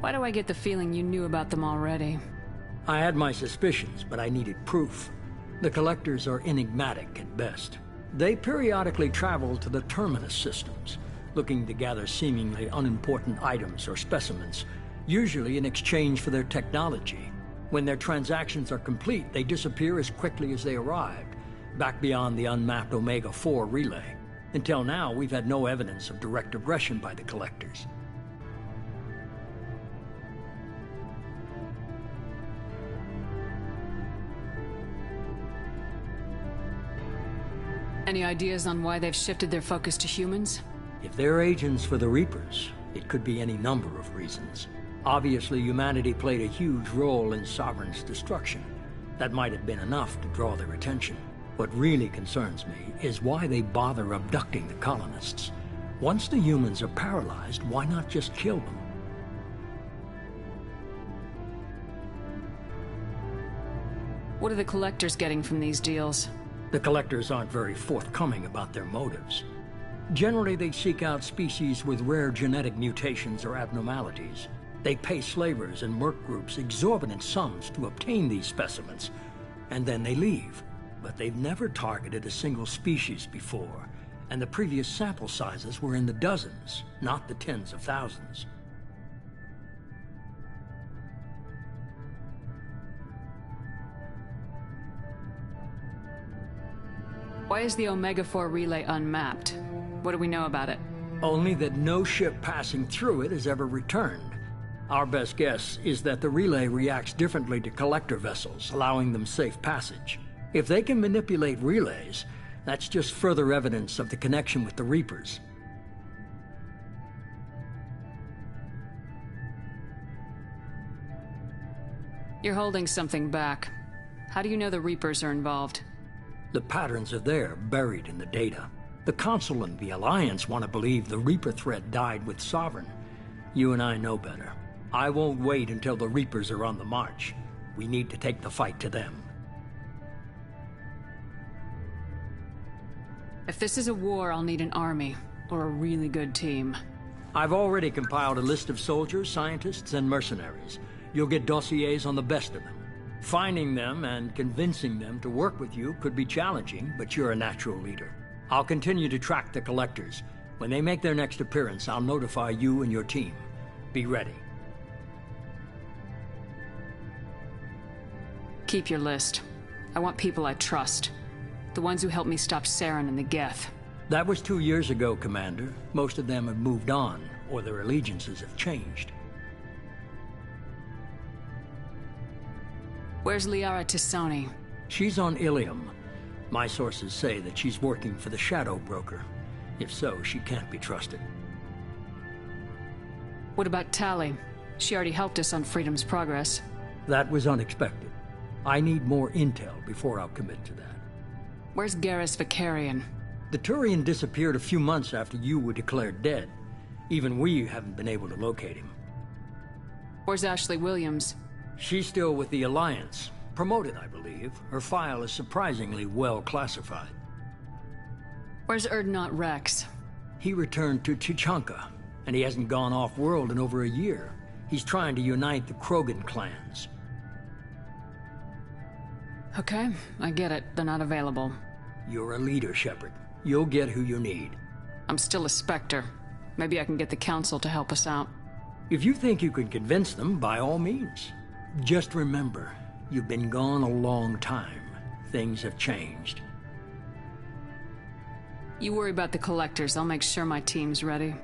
Why do I get the feeling you knew about them already? I had my suspicions, but I needed proof. The Collectors are enigmatic at best. They periodically travel to the Terminus systems, looking to gather seemingly unimportant items or specimens, usually in exchange for their technology. When their transactions are complete, they disappear as quickly as they arrived, back beyond the unmapped Omega-4 relay. Until now, we've had no evidence of direct aggression by the Collectors. Any ideas on why they've shifted their focus to humans? If they're agents for the Reapers, it could be any number of reasons. Obviously, humanity played a huge role in Sovereign's destruction. That might have been enough to draw their attention. What really concerns me is why they bother abducting the colonists. Once the humans are paralyzed, why not just kill them? What are the Collectors getting from these deals? The Collectors aren't very forthcoming about their motives. Generally, they seek out species with rare genetic mutations or abnormalities. They pay slavers and merc groups exorbitant sums to obtain these specimens, and then they leave. But they've never targeted a single species before, and the previous sample sizes were in the dozens, not the tens of thousands. Why is the Omega-4 relay unmapped? What do we know about it? Only that no ship passing through it has ever returned. Our best guess is that the relay reacts differently to collector vessels, allowing them safe passage. If they can manipulate relays, that's just further evidence of the connection with the Reapers. You're holding something back. How do you know the Reapers are involved? The patterns are there, buried in the data. The Council and the Alliance want to believe the Reaper threat died with Sovereign. You and I know better. I won't wait until the Reapers are on the march. We need to take the fight to them. If this is a war, I'll need an army, or a really good team. I've already compiled a list of soldiers, scientists, and mercenaries. You'll get dossiers on the best of them. Finding them and convincing them to work with you could be challenging, but you're a natural leader. I'll continue to track the Collectors. When they make their next appearance, I'll notify you and your team. Be ready. Keep your list. I want people I trust. The ones who helped me stop Saren and the Geth. That was 2 years ago, Commander. Most of them have moved on, or their allegiances have changed. Where's Liara Tisoni? She's on Ilium. My sources say that she's working for the Shadow Broker. If so, she can't be trusted. What about Tali? She already helped us on Freedom's Progress. That was unexpected. I need more intel before I'll commit to that. Where's Garrus Vicarian? The Turian disappeared a few months after you were declared dead. Even we haven't been able to locate him. Where's Ashley Williams? She's still with the Alliance. Promoted, I believe. Her file is surprisingly well classified. Where's Erdnot Rex? He returned to Chichanka, and he hasn't gone off-world in over a year. He's trying to unite the Krogan clans. Okay, I get it. They're not available. You're a leader, Shepard. You'll get who you need. I'm still a Spectre. Maybe I can get the Council to help us out. If you think you can convince them, by all means. Just remember, you've been gone a long time. Things have changed. You worry about the Collectors. I'll make sure my team's ready.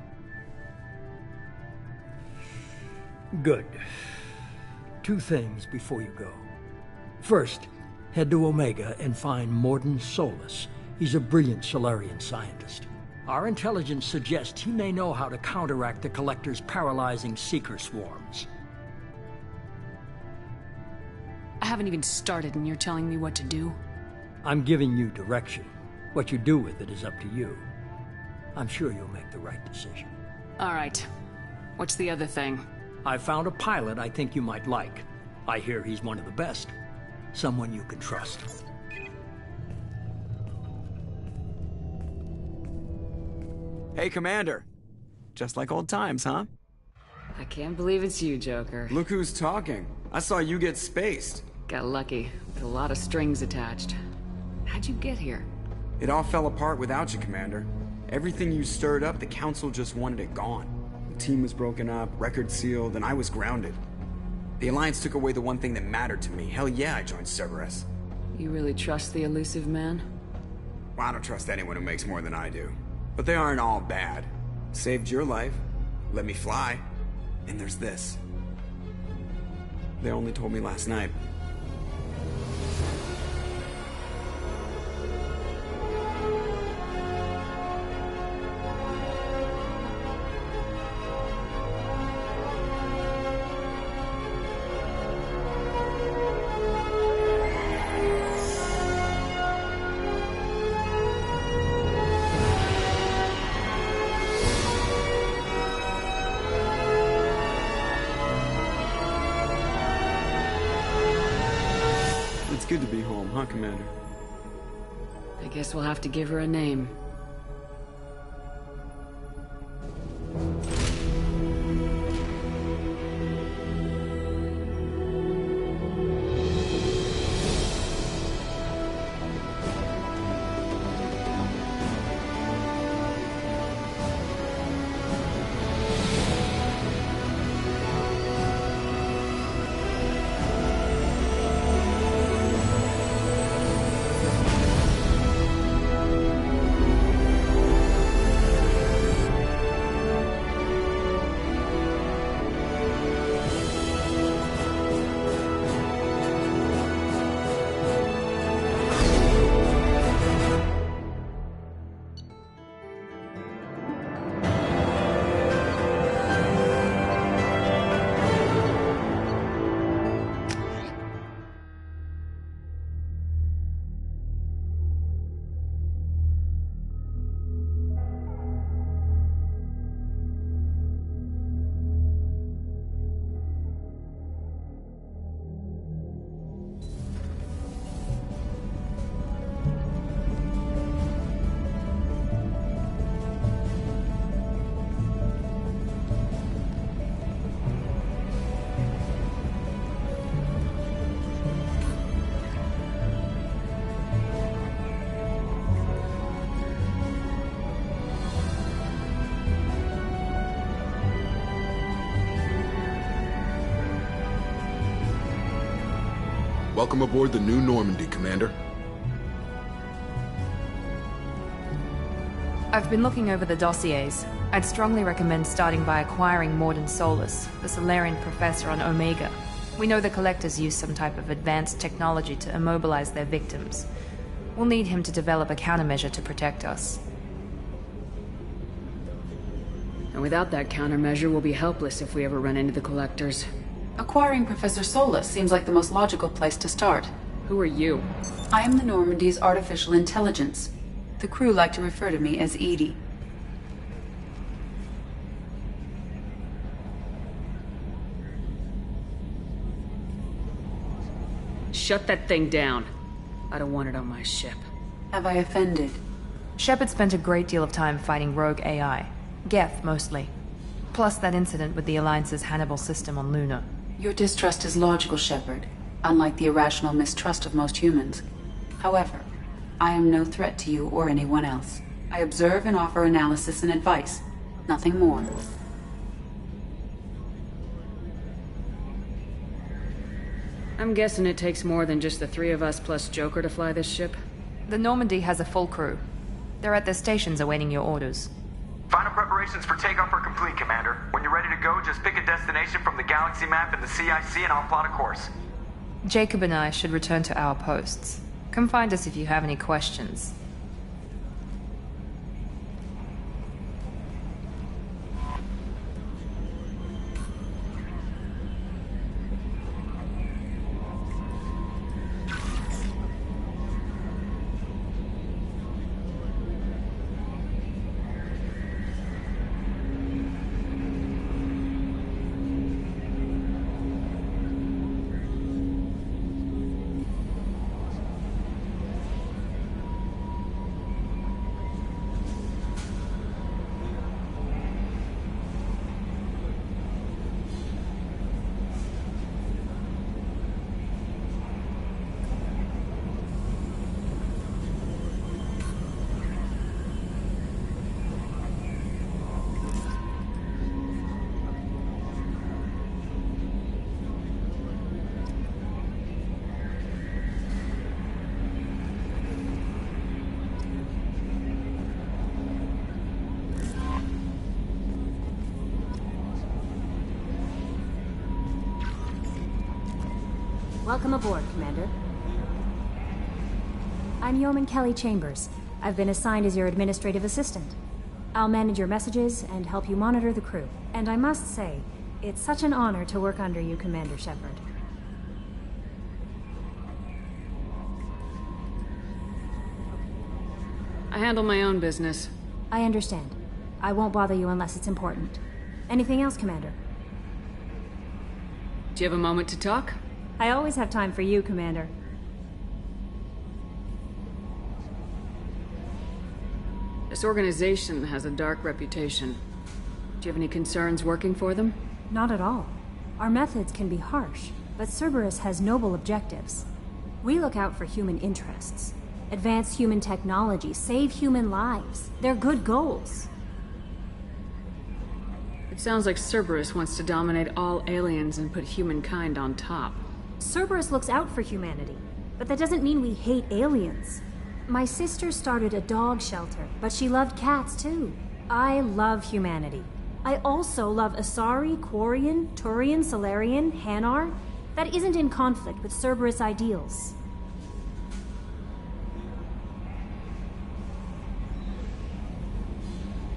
Good. 2 things before you go. First, Head to Omega and find Morden Solus. He's a brilliant Solarian scientist. Our intelligence suggests he may know how to counteract the Collector's paralyzing Seeker swarms. I haven't even started and you're telling me what to do? I'm giving you direction. What you do with it is up to you. I'm sure you'll make the right decision. All right. What's the other thing? I found a pilot I think you might like. I hear he's one of the best. Someone you can trust. Hey, Commander. Just like old times, huh? I can't believe it's you, Joker. Look who's talking. I saw you get spaced. Got lucky, with a lot of strings attached. How'd you get here? It all fell apart without you, Commander. Everything you stirred up, the Council just wanted it gone. The team was broken up, record sealed, and I was grounded. The Alliance took away the one thing that mattered to me. Hell yeah, I joined Cerberus. You really trust the elusive man? Well, I don't trust anyone who makes more than I do. But they aren't all bad. Saved your life, let me fly, and there's this. They only told me last night. Good to be home, huh, Commander? I guess we'll have to give her a name. Welcome aboard the New Normandy, Commander. I've been looking over the dossiers. I'd strongly recommend starting by acquiring Morden Solus, the Solarian professor on Omega. We know the Collectors use some type of advanced technology to immobilize their victims. We'll need him to develop a countermeasure to protect us. And without that countermeasure, we'll be helpless if we ever run into the Collectors. Acquiring Professor Solus seems like the most logical place to start. Who are you? I am the Normandy's artificial intelligence. The crew like to refer to me as Edie. Shut that thing down. I don't want it on my ship. Have I offended? Shepard spent a great deal of time fighting rogue AI. Geth, mostly. Plus that incident with the Alliance's Hannibal system on Luna. Your distrust is logical, Shepard, unlike the irrational mistrust of most humans. However, I am no threat to you or anyone else. I observe and offer analysis and advice. Nothing more. I'm guessing it takes more than just the three of us plus Joker to fly this ship? The Normandy has a full crew. They're at their stations awaiting your orders. Final preparations for takeoff are complete, Commander. When you're ready to go, just pick a destination from the galaxy map and the CIC and I'll plot a course. Jacob and I should return to our posts. Come find us if you have any questions. Welcome aboard, Commander. I'm Yeoman Kelly Chambers. I've been assigned as your administrative assistant. I'll manage your messages and help you monitor the crew. And I must say, it's such an honor to work under you, Commander Shepard. I handle my own business. I understand. I won't bother you unless it's important. Anything else, Commander? Do you have a moment to talk? I always have time for you, Commander. This organization has a dark reputation. Do you have any concerns working for them? Not at all. Our methods can be harsh, but Cerberus has noble objectives. We look out for human interests. Advance human technology, save human lives. They're good goals. It sounds like Cerberus wants to dominate all aliens and put humankind on top. Cerberus looks out for humanity, but that doesn't mean we hate aliens. My sister started a dog shelter, but she loved cats too. I love humanity. I also love Asari, Quarian, Turian, Solarian, Hanar. That isn't in conflict with Cerberus ideals.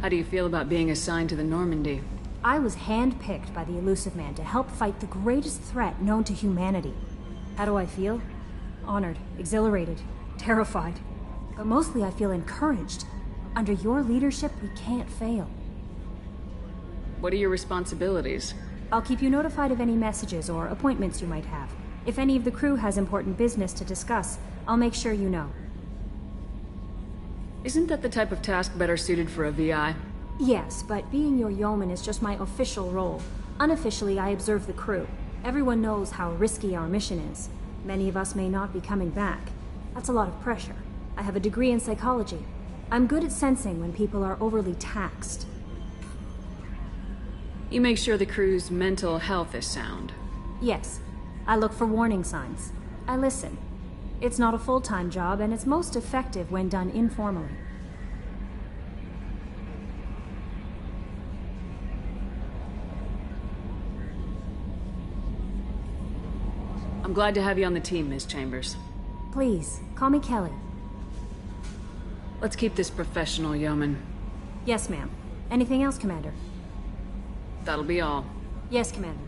How do you feel about being assigned to the Normandy? I was handpicked by the Elusive Man to help fight the greatest threat known to humanity. How do I feel? Honored, exhilarated, terrified. But mostly I feel encouraged. Under your leadership, we can't fail. What are your responsibilities? I'll keep you notified of any messages or appointments you might have. If any of the crew has important business to discuss, I'll make sure you know. Isn't that the type of task better suited for a VI? Yes, but being your yeoman is just my official role. Unofficially, I observe the crew. Everyone knows how risky our mission is. Many of us may not be coming back. That's a lot of pressure. I have a degree in psychology. I'm good at sensing when people are overly taxed. You make sure the crew's mental health is sound. Yes. I look for warning signs. I listen. It's not a full-time job, and it's most effective when done informally. I'm glad to have you on the team, Ms. Chambers. Please, call me Kelly. Let's keep this professional, yeoman. Yes, ma'am. Anything else, Commander? That'll be all. Yes, Commander.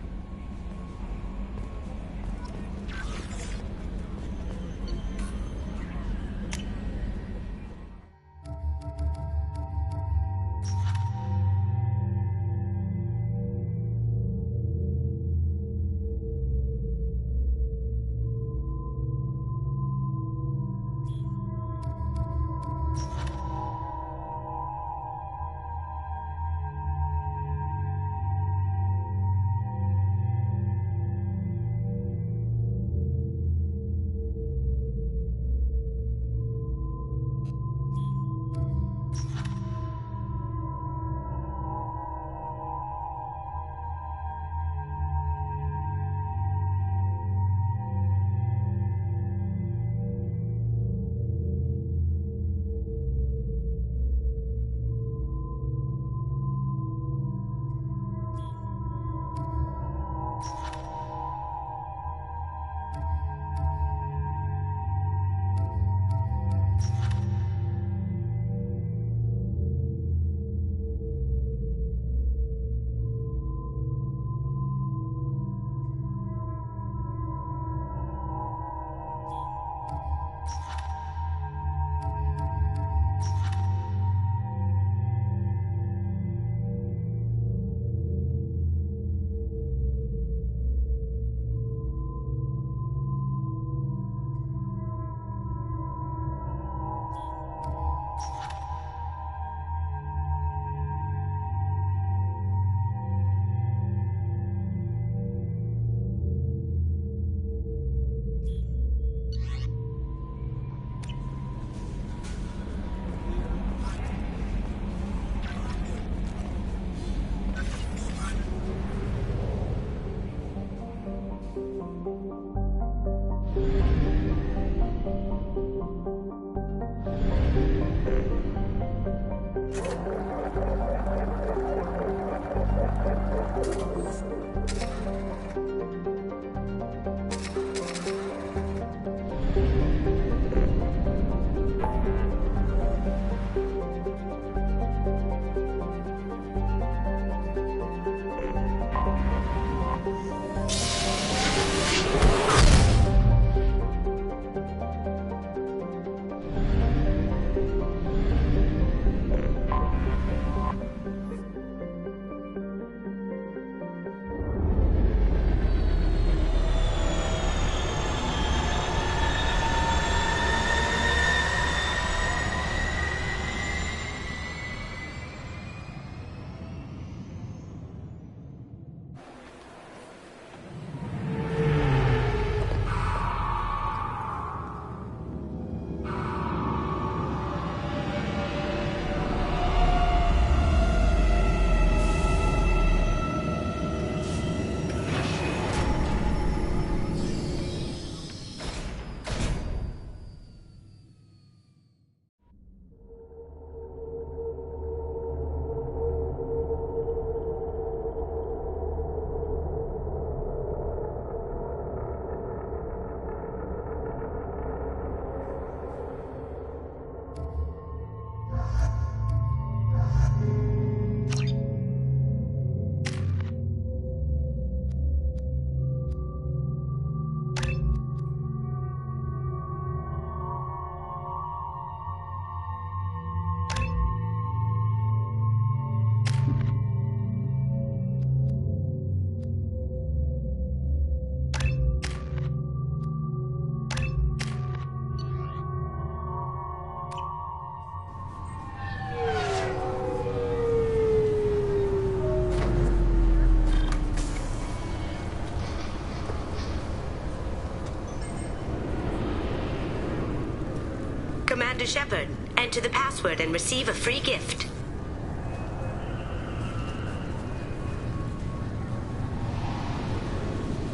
Commander Shepard. Enter the password and receive a free gift.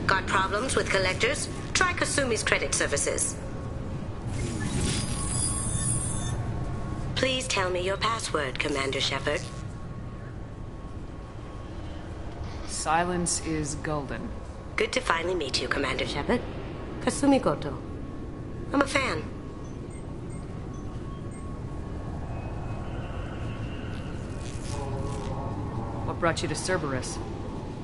Got problems with collectors? Try Kasumi's credit services. Please tell me your password, Commander Shepard. Silence is golden. Good to finally meet you, Commander Shepard. Kasumi Goto. I'm a fan. What brought you to Cerberus?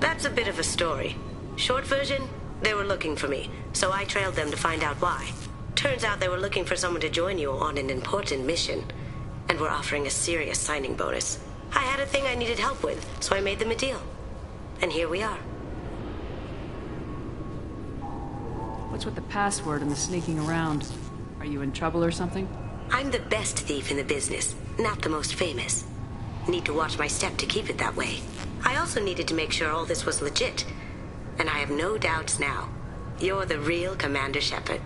That's a bit of a story. Short version, they were looking for me, so I trailed them to find out why. Turns out they were looking for someone to join you on an important mission, and were offering a serious signing bonus. I had a thing I needed help with, so I made them a deal. And here we are. What's with the password and the sneaking around? Are you in trouble or something? I'm the best thief in the business, not the most famous. Need to watch my step to keep it that way. I also needed to make sure all this was legit. And I have no doubts now. You're the real Commander Shepard.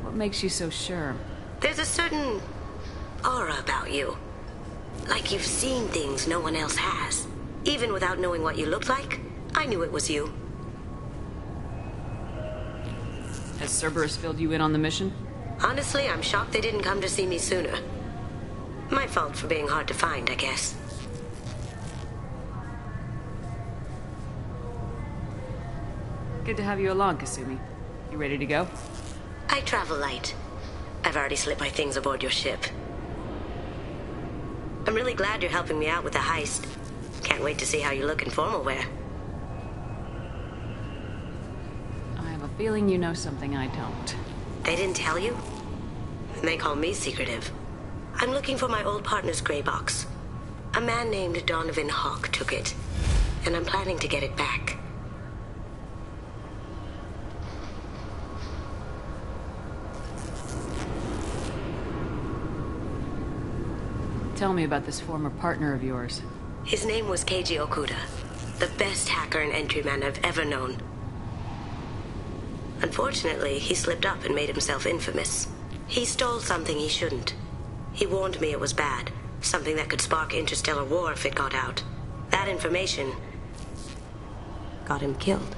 What makes you so sure? There's a certain aura about you. Like you've seen things no one else has. Even without knowing what you looked like, I knew it was you. Has Cerberus filled you in on the mission? Honestly, I'm shocked they didn't come to see me sooner. My fault for being hard to find, I guess. Good to have you along, Kasumi. You ready to go? I travel light. I've already slipped my things aboard your ship. I'm really glad you're helping me out with the heist. Can't wait to see how you look in formal wear. I have a feeling you know something I don't. They didn't tell you? They call me secretive. I'm looking for my old partner's gray box. A man named Donovan Hawk took it, and I'm planning to get it back. Tell me about this former partner of yours. His name was Keiji Okuda, the best hacker and entryman I've ever known. Unfortunately, he slipped up and made himself infamous. He stole something he shouldn't. He warned me it was bad, something that could spark interstellar war if it got out. That information got him killed.